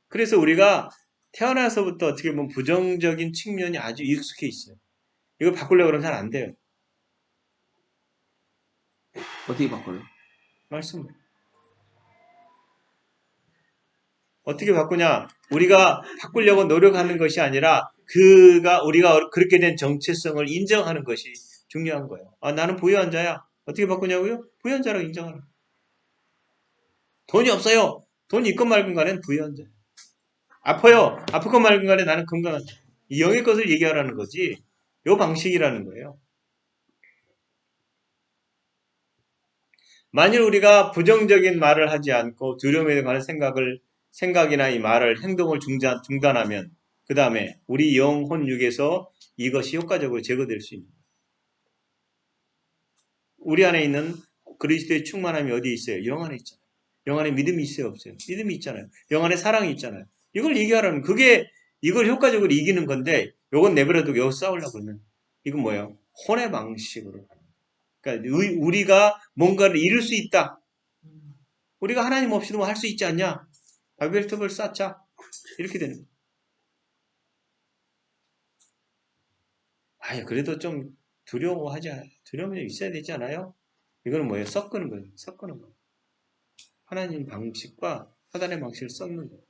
그래서 우리가 태어나서부터 어떻게 보면 부정적인 측면이 아주 익숙해 있어요. 이거 바꾸려고 그러면 잘 안 돼요. 어떻게 바꿔요? 말씀을. 어떻게 바꾸냐? 우리가 바꾸려고 노력하는 것이 아니라 우리가 그렇게 된 정체성을 인정하는 것이 중요한 거예요. 나는 부유한자야. 어떻게 바꾸냐고요? 부유한자라고 인정하는 거예요. 돈이 없어요. 돈이 있건 말건 간에는 부유한자. 아파요. 아프건 말건 간에 나는 건강한 자. 이 영의 것을 얘기하라는 거지. 요 방식이라는 거예요. 만일 우리가 부정적인 말을 하지 않고 두려움에 관한 생각이나 이 말을 행동을 중단하면 그 다음에 우리 영혼 육에서 이것이 효과적으로 제거될 수 있는 거예요. 우리 안에 있는 그리스도의 충만함이 어디에 있어요? 영 안에 있잖아요. 영 안에 믿음이 있어요? 없어요? 믿음이 있잖아요. 영 안에 사랑이 있잖아요. 이걸 얘기하라는 그게 이걸 효과적으로 이기는 건데 요건 내버려두고 여기서 싸우려고 그러면 이건 뭐예요? 혼의 방식으로 가는 거예요. 그러니까 우리가 뭔가를 이룰 수 있다. 우리가 하나님 없이도 할 수 있지 않냐? 바벨탑을 쌓자. 이렇게 되는 거예요. 그래도 좀 두려움이 있어야 되지 않아요? 이거는 뭐예요? 섞는 거예요. 섞는 거예요. 하나님 방식과 사단의 방식을 섞는 거예요.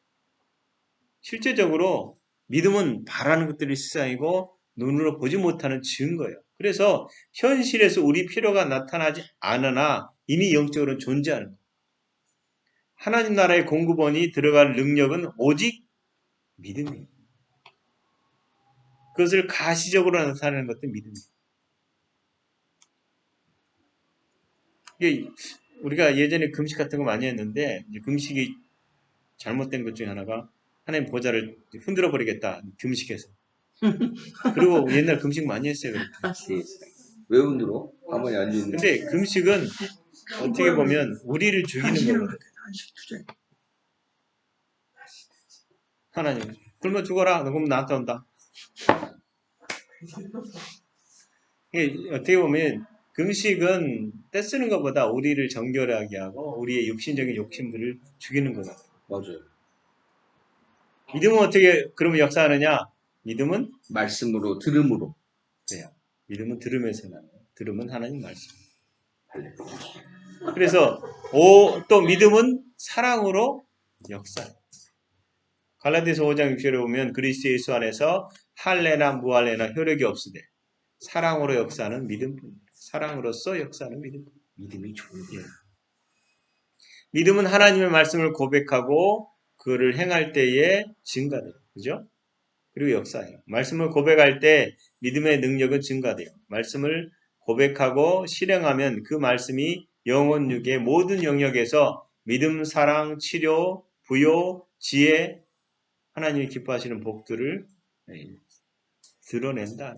실제적으로 믿음은 바라는 것들이 실상이고 눈으로 보지 못하는 증거예요. 그래서 현실에서 우리 필요가 나타나지 않으나 이미 영적으로는 존재하는 거예요. 하나님 나라의 공급원이 들어갈 능력은 오직 믿음이에요. 그것을 가시적으로 나타내는 것도 믿음이에요. 이게 우리가 예전에 금식 같은 거 많이 했는데 이제 금식이 잘못된 것 중에 하나가 하나님 보좌를 흔들어 버리겠다 금식해서. 그리고 옛날 금식 많이 했어요. 그렇게. 왜 흔들어? 가만히 앉아있는데. 근데 금식은 어떻게 보면 우리를 죽이는 거거든요. 하나님 굶어 죽어라. 너 그럼 나한테 온다. 이게 어떻게 보면 금식은 떼쓰는 것보다 우리를 정결하게 하고 우리의 육신적인 욕심들을 죽이는 것 같아요. 맞아요. 믿음은 어떻게 그러면 역사하느냐? 믿음은 말씀으로 들음으로. 그래요. 믿음은 들음에서 나요. 들음은 하나님 말씀. 할렐루야. 그래서 또 믿음은 사랑으로 역사. 갈라디아서 5장 6절에 보면 그리스도 예수 안에서 할례나 무할례나 효력이 없으되 사랑으로 역사하는 믿음뿐입니다. 사랑으로서 역사하는 믿음. 믿음이 좋은 게. 믿음은 하나님의 말씀을 고백하고 그를 행할 때에 증가돼요. 그죠? 그리고 역사해요. 말씀을 고백할 때 믿음의 능력은 증가돼요. 말씀을 고백하고 실행하면 그 말씀이 영혼, 육의 모든 영역에서 믿음, 사랑, 치료, 부요, 지혜, 하나님이 기뻐하시는 복들을 드러낸다.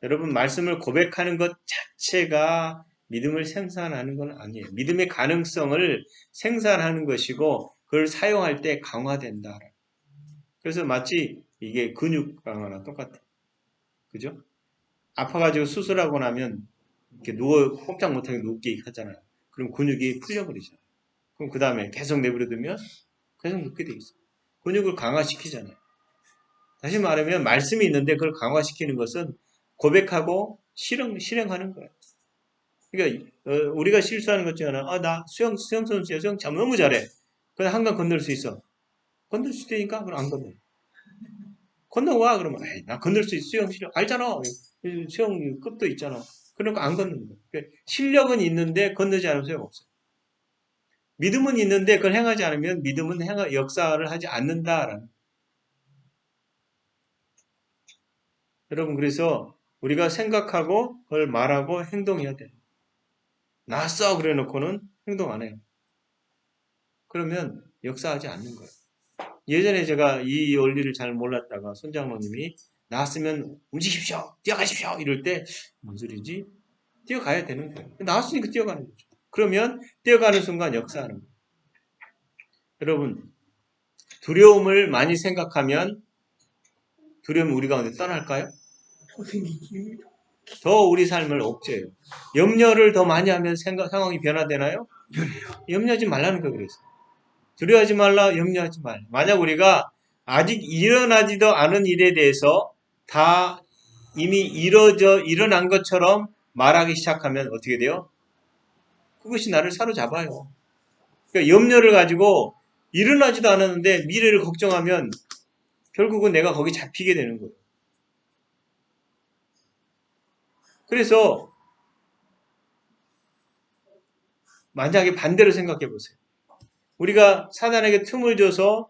여러분, 말씀을 고백하는 것 자체가 믿음을 생산하는 건 아니에요. 믿음의 가능성을 생산하는 것이고 그걸 사용할 때 강화된다. 그래서 마치 이게 근육 강화나 똑같아요. 그죠? 아파가지고 수술하고 나면 이렇게 꼼짝 못하게 눕게 하잖아요. 그럼 근육이 풀려버리잖아요. 그럼 그 다음에 계속 내버려두면 계속 눕게 돼 있어요. 근육을 강화시키잖아요. 다시 말하면 말씀이 있는데 그걸 강화시키는 것은 고백하고 실행하는 거예요. 그러니까 우리가 실수하는 것 중에 하나, 나 수영 선수야. 수영 참 너무 잘해. 그냥 한강 건널 수 있어. 건널 수 있다니까? 그럼 안 건너. 건너와 그러면 에이, 나 건널 수 있어. 수영 실력 알잖아. 수영 급도 있잖아. 그러니까 안 걷는 거예요. 그러니까 실력은 있는데 건너지 않으면 소용없어요. 믿음은 있는데 그걸 행하지 않으면 믿음은 역사를 하지 않는다라는. 여러분 그래서 우리가 생각하고 그걸 말하고 행동해야 돼요. 나왔어 그래 놓고는 행동 안 해요. 그러면 역사하지 않는 거예요. 예전에 제가 이 원리를 잘 몰랐다가 손장로님이 나왔으면 움직이십시오. 뛰어가십시오. 이럴 때 뭔 소리지? 뛰어가야 되는 거예요. 나왔으니까 뛰어가는 거죠. 그러면 뛰어가는 순간 역사하는 거예요. 여러분 두려움을 많이 생각하면 두려움이 우리 가운데 떠날까요? 더 생기지. 더 우리 삶을 억제해요. 염려를 더 많이 하면 상황이 변화되나요? 염려하지 말라는 거예요. 그래서 두려워하지 말라, 염려하지 말라. 만약 우리가 아직 일어나지도 않은 일에 대해서 다 이미 일어난 것처럼 말하기 시작하면 어떻게 돼요? 그것이 나를 사로잡아요. 그러니까 염려를 가지고 일어나지도 않았는데 미래를 걱정하면 결국은 내가 거기 잡히게 되는 거예요. 그래서 만약에 반대로 생각해 보세요. 우리가 사단에게 틈을 줘서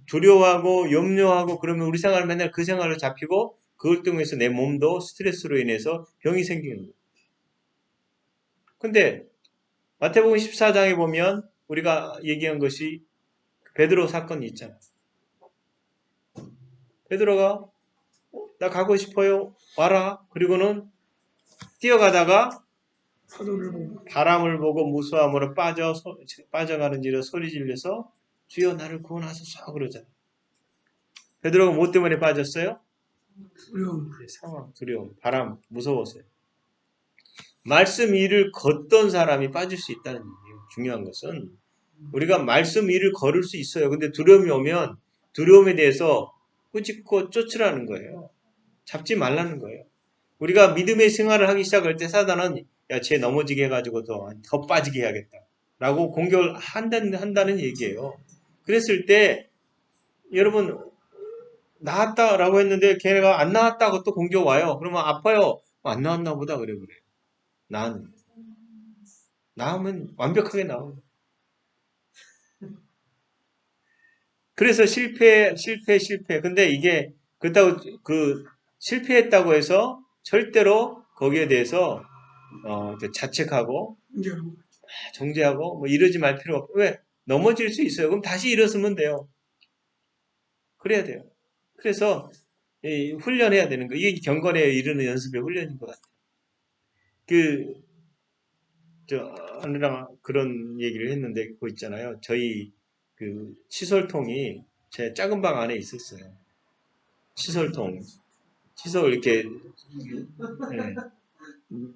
두려워하고 염려하고 그러면 우리 생활은 맨날 그 생활로 잡히고 그걸 통해서 내 몸도 스트레스로 인해서 병이 생기는 거예요. 근데 마태복음 14장에 보면 우리가 얘기한 것이 베드로 사건이 있잖아요. 베드로가 나 가고 싶어요. 와라. 그리고는 뛰어가다가 파도를 보고 바람을 보고 무수함으로 빠져가는지로 소리 질러서 주여 나를 구원하소서 그러잖아요. 베드로가 뭐 때문에 빠졌어요? 두려움. 상황, 두려움, 바람, 무서웠어요. 말씀 위를 걷던 사람이 빠질 수 있다는 얘기예요. 중요한 것은 우리가 말씀 위를 걸을 수 있어요. 근데 두려움이 오면 두려움에 대해서 꾸짖고 쫓으라는 거예요. 잡지 말라는 거예요. 우리가 믿음의 생활을 하기 시작할 때 사단은 야, 쟤 넘어지게 해가지고 더 빠지게 해야겠다. 라고 공격을 한다는 얘기예요. 그랬을 때 여러분 나왔다라고 했는데 걔가 안 나왔다고 또 공격 와요. 그러면 아파요. 안 나왔나 보다 그래요. 나오면 완벽하게 나와요. 그래서 실패. 근데 이게 그렇다고 실패했다고 해서 절대로 거기에 대해서 자책하고 이제 정죄하고 뭐 이러지 말 필요가 없고 왜? 넘어질 수 있어요. 그럼 다시 일어서면 돼요. 그래야 돼요. 그래서 훈련해야 되는 거. 이게 경건에 이르는 연습의 훈련인 것 같아요. 하느라 그런 얘기를 했는데 그거 있잖아요. 저희 칫솔통이 제 작은 방 안에 있었어요. 칫솔통. 칫솔 이렇게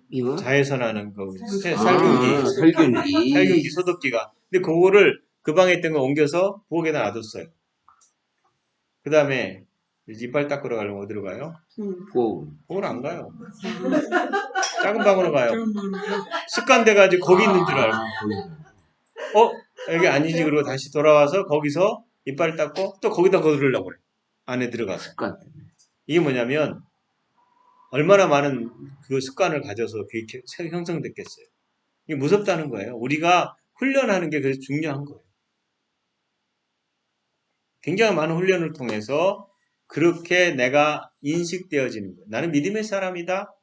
이거? 자외선 하는 거 아, 살균기, 살균기. 살균기 소독기가. 근데 그거를 그 방에 있던 거 옮겨서 부엌에다 놔뒀어요. 그 다음에 이빨 닦으러 가려면 어디로 가요? 고. 부엌으로 안 가요. 작은 방으로 가요. 작은 방으로 습관돼가지고 거기 있는 줄 알고. 거기. 여기 아니지. 그러고 다시 돌아와서 거기서 이빨 닦고 또 거기다 거두려고 그래. 안에 들어가서. 습관. 이게 뭐냐면 얼마나 많은 그 습관을 가져서 그게 형성됐겠어요. 이게 무섭다는 거예요. 우리가 훈련하는 게 그래서 중요한 거예요. 굉장히 많은 훈련을 통해서 그렇게 내가 인식되어지는 거예요. 나는 믿음의 사람이다.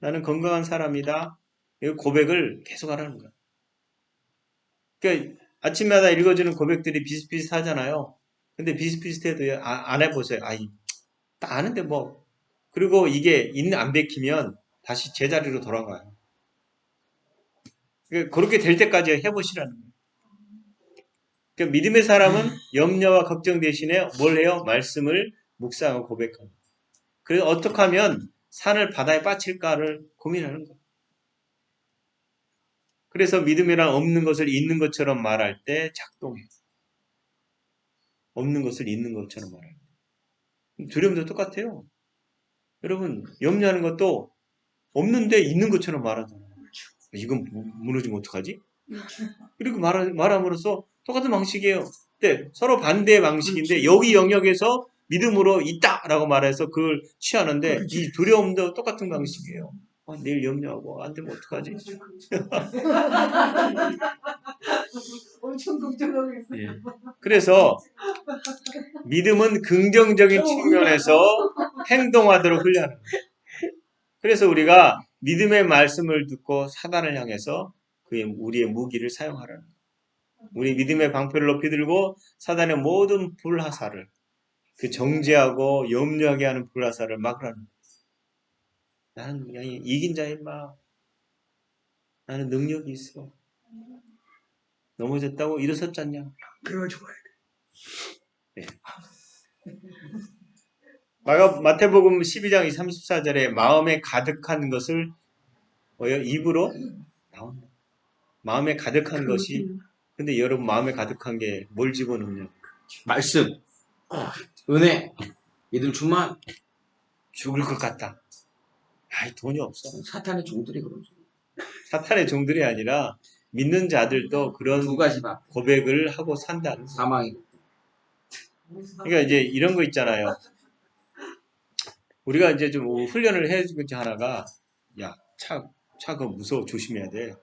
나는 건강한 사람이다. 이 고백을 계속 하라는 거예요. 그러니까 아침마다 읽어주는 고백들이 비슷비슷하잖아요. 근데 비슷비슷해도 안 해보세요. 다 아는데 뭐. 그리고 이게 안 베끼면 다시 제자리로 돌아가요. 그러니까 그렇게 될 때까지 해보시라는 거예요. 그러니까 믿음의 사람은 염려와 걱정 대신에 뭘 해요? 말씀을 묵상하고 고백합니다. 그래서 어떻게 하면 산을 바다에 빠질까를 고민하는 거예요. 그래서 믿음이란 없는 것을 있는 것처럼 말할 때 작동해요. 없는 것을 있는 것처럼 말해요. 두려움도 똑같아요. 여러분, 염려하는 것도 없는데 있는 것처럼 말하잖아요. 이건 무너지면 어떡하지? 그리고 말함으로써 똑같은 방식이에요. 근데 서로 반대의 방식인데 여기 영역에서 믿음으로 있다라고 말해서 그걸 취하는데 이 두려움도 똑같은 방식이에요. 내일 염려하고 안 되면 어떡하지? 엄청 걱정하고 있어요. 예. 그래서 믿음은 긍정적인 측면에서 행동하도록 훈련하는 거예요. 그래서 우리가 믿음의 말씀을 듣고 사단을 향해서 우리의 무기를 사용하라는 거예요. 우리 믿음의 방패를 높이 들고 사단의 모든 불화살을 그 정죄하고 염려하게 하는 불화살을 막으라는 거예요. 나는 그냥 이긴 자야 임마. 나는 능력이 있어. 넘어졌다고 일어섰잖냐. 그래가 좋아요. 네. 마태복음 12장 34절에 마음에 가득한 것을 입으로 나온다. 마음에 가득한 것이 근데 여러분 마음에 가득한 게 뭘 집어넣냐? 말씀. 은혜. 믿음 충만. 죽을 것 같다. 돈이 없어. 사탄의 종들이 그러죠. 사탄의 종들이 아니라 믿는 자들도 그런 두 가지 밥. 고백을 하고 산다는 거예요. 사망이. 그러니까 이제 이런 거 있잖아요. 우리가 이제 좀 훈련을 해준 것 하나가 야, 차 그거 무서워 조심해야 돼.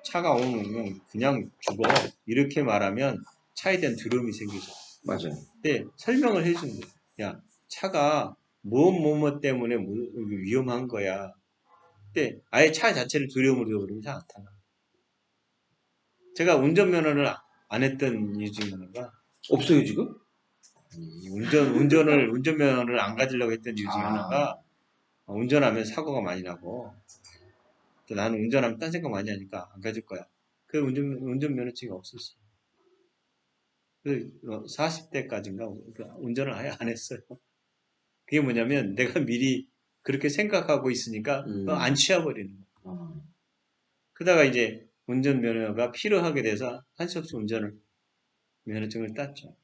차가 오면 그냥 죽어. 이렇게 말하면 차에 대한 두려움이 생기죠. 맞아요. 근데 설명을 해주는 거예요. 야, 차가 무엇 때문에 위험한 거야. 근데 아예 차 자체를 두려움으로 버리면 잘 안 타나. 제가 운전면허를 안 했던 이유 중에 하나가 없어요 지금? 운전면허를 안 가지려고 했던 이유 중에 하나가 운전하면 사고가 많이 나고 또 나는 운전하면 딴 생각 많이 하니까 안 가질 거야. 그 운전면허증이 없었어. 그 40대까지인가 운전을 아예 안 했어요. 그게 뭐냐면 내가 미리 그렇게 생각하고 있으니까 안 취해버리는 거야. 그러다가 이제 운전면허가 필요하게 돼서 할 수 없이 면허증을 땄죠.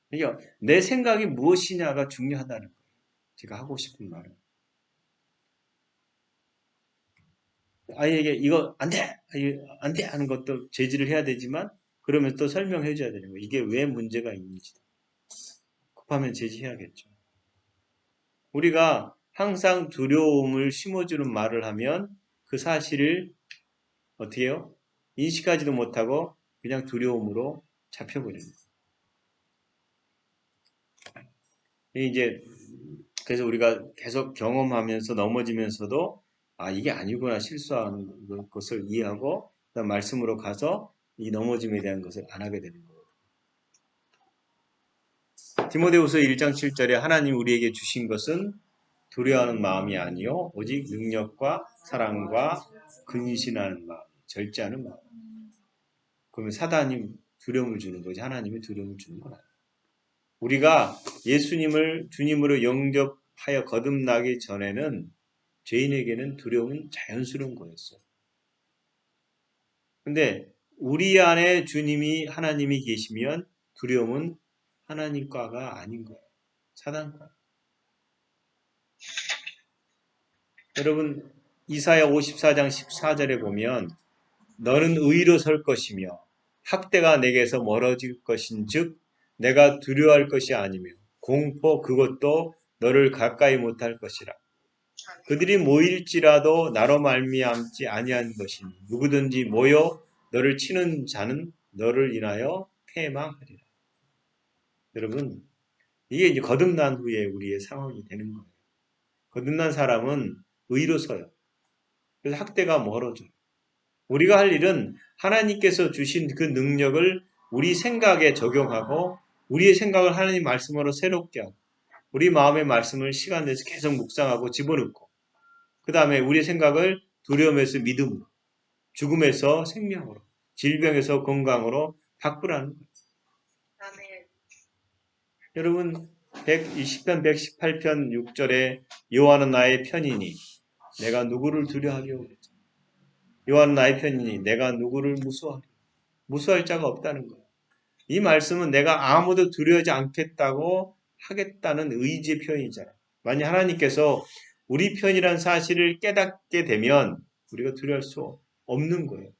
그러니까 내 생각이 무엇이냐가 중요하다는 거예요. 제가 하고 싶은 말은. 아이에게 이거 안 돼! 안 돼! 하는 것도 제지를 해야 되지만 그러면 또 설명해 줘야 되는 거예요. 이게 왜 문제가 있는지. 급하면 제지해야겠죠. 우리가 항상 두려움을 심어주는 말을 하면 그 사실을 어떻게 해요? 인식하지도 못하고 그냥 두려움으로 잡혀버립니다. 이제 그래서 우리가 계속 경험하면서 넘어지면서도 이게 아니구나 실수한 것을 이해하고 그다음 말씀으로 가서 이 넘어짐에 대한 것을 안 하게 되는 거예요. 디모데후서 1장 7절에 하나님 우리에게 주신 것은 두려워하는 마음이 아니요 오직 능력과 사랑과 근신하는 마음, 절제하는 마음. 그러면 사단이 두려움을 주는 거지 하나님이 두려움을 주는 건 아니에요. 우리가 예수님을 주님으로 영접하여 거듭나기 전에는 죄인에게는 두려움은 자연스러운 거였어요. 근데 우리 안에 주님이 하나님이 계시면 두려움은 하나님 과가 아닌 거예요. 사단 과. 여러분 이사야 54장 14절에 보면 너는 의로 설 것이며 학대가 내게서 멀어질 것인즉 내가 두려워할 것이 아니며 공포 그것도 너를 가까이 못할 것이라. 그들이 모일지라도 나로 말미암지 아니한 것이니 누구든지 모여 너를 치는 자는 너를 인하여 패망하리라. 여러분 이게 이제 거듭난 후에 우리의 상황이 되는 거예요. 거듭난 사람은 의로 서요. 그래서 학대가 멀어져요. 우리가 할 일은 하나님께서 주신 그 능력을 우리 생각에 적용하고 우리의 생각을 하나님 말씀으로 새롭게 하고 우리 마음의 말씀을 시간 내서 계속 묵상하고 집어넣고 그 다음에 우리의 생각을 두려움에서 믿음으로 죽음에서 생명으로 질병에서 건강으로 바꾸라는 거예요. 여러분 10편 118편 6절에 여호와는 나의 편이니 내가 누구를 두려워하리요. 여호와는 나의 편이니 내가 누구를 무수하리요. 무수할 자가 없다는 거예요. 이 말씀은 내가 아무도 두려워하지 않겠다고 하겠다는 의지의 표현이잖아요. 만약 하나님께서 우리 편이라는 사실을 깨닫게 되면 우리가 두려워할 수 없는 거예요.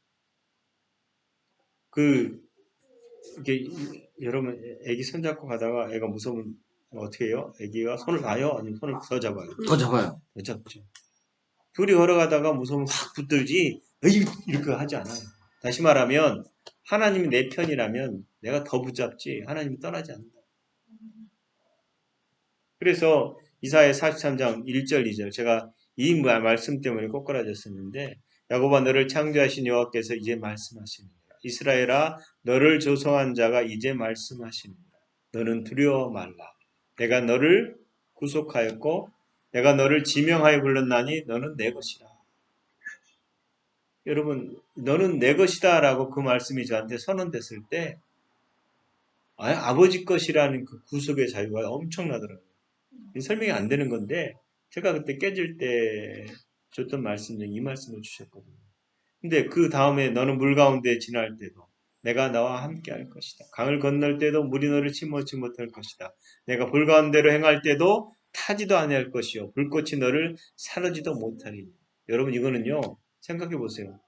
이게 여러분 애기 손잡고 가다가 애가 무서우면 어떻게 해요? 애기가 손을 놔요? 아니면 손을 더 잡아요? 더 잡아요. 더 잡죠. 둘이 걸어가다가 무서우면 확 붙들지 이렇게 하지 않아요. 다시 말하면 하나님이 내 편이라면 내가 더 붙잡지 하나님이 떠나지 않는다. 그래서 이사야 43장 1절 2절 제가 이 말씀 때문에 꼬꾸라졌었는데 야곱아 너를 창조하신 여호와께서 이제 말씀하시느니라. 이스라엘아 너를 조성한 자가 이제 말씀하시느니라. 너는 두려워 말라. 내가 너를 구속하였고 내가 너를 지명하여 불렀나니 너는 내 것이라. 여러분 너는 내 것이다 라고 그 말씀이 저한테 선언됐을 때 아버지 것이라는 그 구속의 자유가 엄청나더라고요. 설명이 안 되는 건데 제가 그때 깨질 때 줬던 말씀 중에 이 말씀을 주셨거든요. 근데 그 다음에 너는 물 가운데 지날 때도 내가 나와 함께 할 것이다. 강을 건널 때도 물이 너를 침몰치 못할 것이다. 내가 불 가운데로 행할 때도 타지도 아니할 것이요 불꽃이 너를 사르지도 못하리니. 여러분 이거는요 생각해 보세요.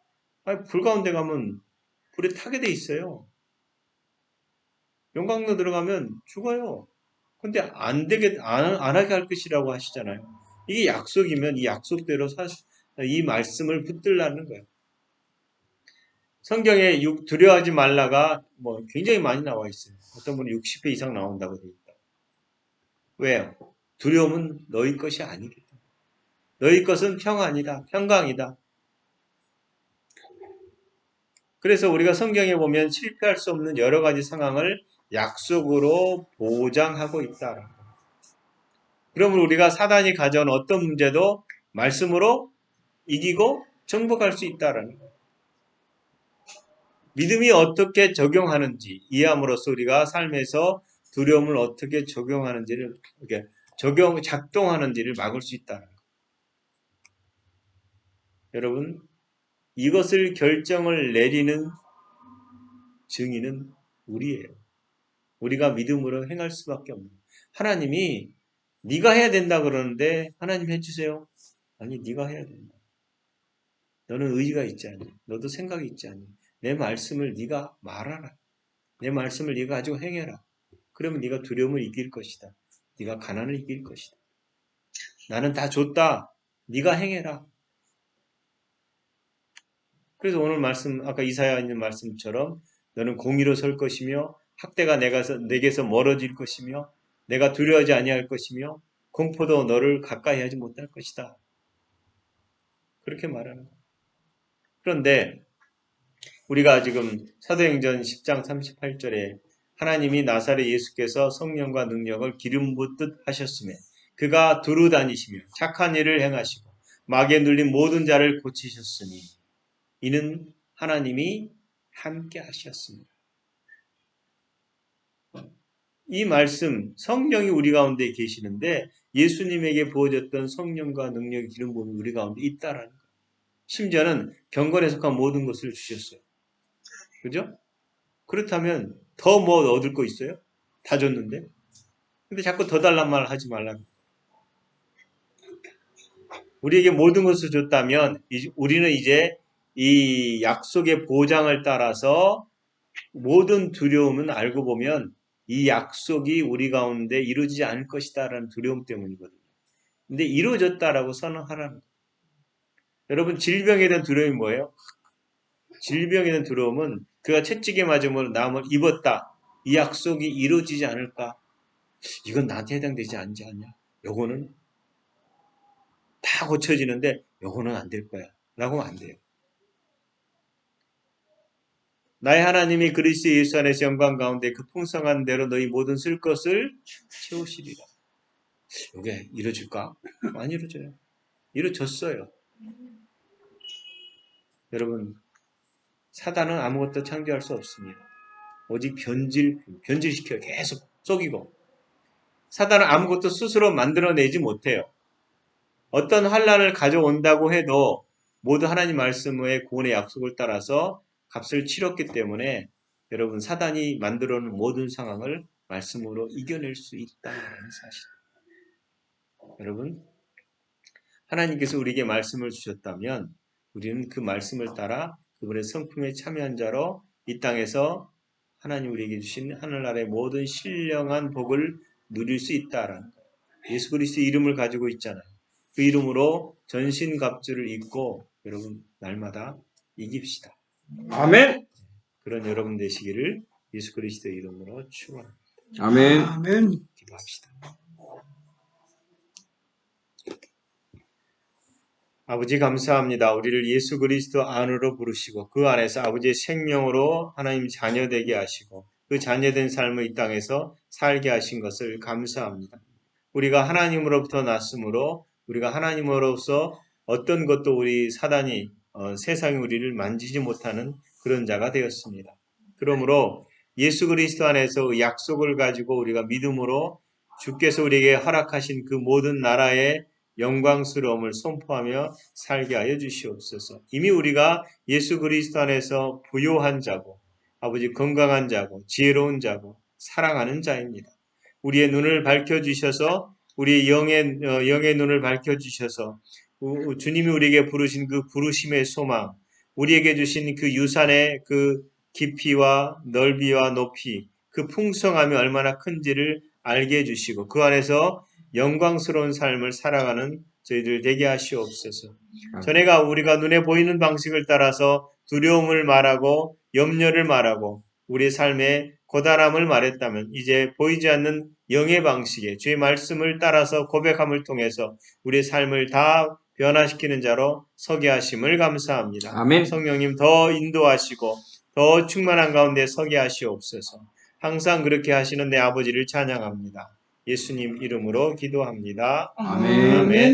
불 가운데 가면 불에 타게 돼 있어요. 용광로 들어가면 죽어요. 근데 안 하게 할 것이라고 하시잖아요. 이게 약속이면 이 약속대로 이 말씀을 붙들라는 거예요. 성경에 두려워하지 말라가 굉장히 많이 나와 있어요. 어떤 분은 60회 이상 나온다고 되어 있다. 왜요? 두려움은 너희 것이 아니기 때문에. 너희 것은 평안이다. 평강이다. 그래서 우리가 성경에 보면 실패할 수 없는 여러 가지 상황을 약속으로 보장하고 있다. 그러면 우리가 사단이 가져온 어떤 문제도 말씀으로 이기고 정복할 수 있다라는 거예요. 믿음이 어떻게 적용하는지 이해함으로써 우리가 삶에서 두려움을 어떻게 적용하는지를 작동하는지를 막을 수 있다는 거예요. 여러분 이것을 결정을 내리는 증인은 우리예요. 우리가 믿음으로 행할 수밖에 없는 거예요. 하나님이 네가 해야 된다 그러는데 하나님 해주세요. 아니 네가 해야 된다. 너는 의지가 있지 않니? 너도 생각이 있지 않니? 내 말씀을 네가 말하라. 내 말씀을 네가 가지고 행해라. 그러면 네가 두려움을 이길 것이다. 네가 가난을 이길 것이다. 나는 다 줬다. 네가 행해라. 그래서 오늘 말씀 아까 이사야 있는 말씀처럼 너는 공의로 설 것이며 학대가 내게서 멀어질 것이며 내가 두려워하지 아니할 것이며 공포도 너를 가까이 하지 못할 것이다. 그렇게 말하는 거예요. 그런데 우리가 지금 사도행전 10장 38절에 하나님이 나사렛 예수께서 성령과 능력을 기름 붓듯 하셨으며 그가 두루 다니시며 착한 일을 행하시고 마귀에 눌린 모든 자를 고치셨으니 이는 하나님이 함께 하셨습니다. 이 말씀, 성령이 우리 가운데 계시는데 예수님에게 부어졌던 성령과 능력의 기름 부음이 우리 가운데 있다라는 거예요. 심지어는 경건에 속한 모든 것을 주셨어요. 그죠? 그렇다면 더 뭐 얻을 거 있어요? 다 줬는데? 근데 자꾸 더 달란 말 하지 말라는 거예요. 우리에게 모든 것을 줬다면 우리는 이제 이 약속의 보장을 따라서 모든 두려움은 알고 보면 이 약속이 우리 가운데 이루어지지 않을 것이다라는 두려움 때문이거든요. 근데 이루어졌다라고 선언하라는 거예요. 여러분, 질병에 대한 두려움이 뭐예요? 질병에 대한 두려움은 그가 채찍에 맞음으로 나음을 입었다. 이 약속이 이루어지지 않을까? 이건 나한테 해당되지 않지 않냐? 요거는 다 고쳐지는데 요거는 안 될 거야. 라고 하면 안 돼요. 나의 하나님이 그리스도 예수 안에서 영광 가운데 그 풍성한 대로 너희 모든 쓸 것을 채우시리라. 이게 이루어질까? 안 이루어져요. 이루어졌어요. 여러분, 사단은 아무것도 창조할 수 없습니다. 오직 변질시켜요. 계속 속이고. 사단은 아무것도 스스로 만들어내지 못해요. 어떤 환란을 가져온다고 해도 모두 하나님 말씀의 구원의 약속을 따라서 값을 치렀기 때문에 여러분, 사단이 만들어놓은 모든 상황을 말씀으로 이겨낼 수 있다는 사실. 여러분, 하나님께서 우리에게 말씀을 주셨다면 우리는 그 말씀을 따라 그분의 성품에 참여한 자로 이 땅에서 하나님 우리에게 주신 하늘나라의 모든 신령한 복을 누릴 수 있다라는 거예요. 예수 그리스도의 이름을 가지고 있잖아요. 그 이름으로 전신갑주를 입고 여러분 날마다 이깁시다. 아멘. 그런 여러분 되시기를 예수 그리스도의 이름으로 축원합니다. 아멘. 아멘. 기도합시다. 아버지 감사합니다. 우리를 예수 그리스도 안으로 부르시고 그 안에서 아버지의 생명으로 하나님 자녀 되게 하시고 그 자녀된 삶을 이 땅에서 살게 하신 것을 감사합니다. 우리가 하나님으로부터 났으므로 우리가 하나님으로서 어떤 것도 우리 사단이 세상이 우리를 만지지 못하는 그런 자가 되었습니다. 그러므로 예수 그리스도 안에서 약속을 가지고 우리가 믿음으로 주께서 우리에게 허락하신 그 모든 나라의 영광스러움을 선포하며 살게 하여 주시옵소서. 이미 우리가 예수 그리스도 안에서 부요한 자고 아버지 건강한 자고 지혜로운 자고 사랑하는 자입니다. 우리의 눈을 밝혀주셔서 우리의 영의 눈을 밝혀주셔서 주님이 우리에게 부르신 그 부르심의 소망, 우리에게 주신 그 유산의 그 깊이와 넓이와 높이, 그 풍성함이 얼마나 큰지를 알게 해주시고 그 안에서 영광스러운 삶을 살아가는 저희들 되게 하시옵소서. 전에가 우리가 눈에 보이는 방식을 따라서 두려움을 말하고 염려를 말하고 우리의 삶에 고단함을 말했다면 이제 보이지 않는 영의 방식에 주의 말씀을 따라서 고백함을 통해서 우리의 삶을 다 변화시키는 자로 서게 하심을 감사합니다. 아멘. 성령님 더 인도하시고 더 충만한 가운데 서게 하시옵소서. 항상 그렇게 하시는 내 아버지를 찬양합니다. 예수님 이름으로 기도합니다. 아멘. 아멘.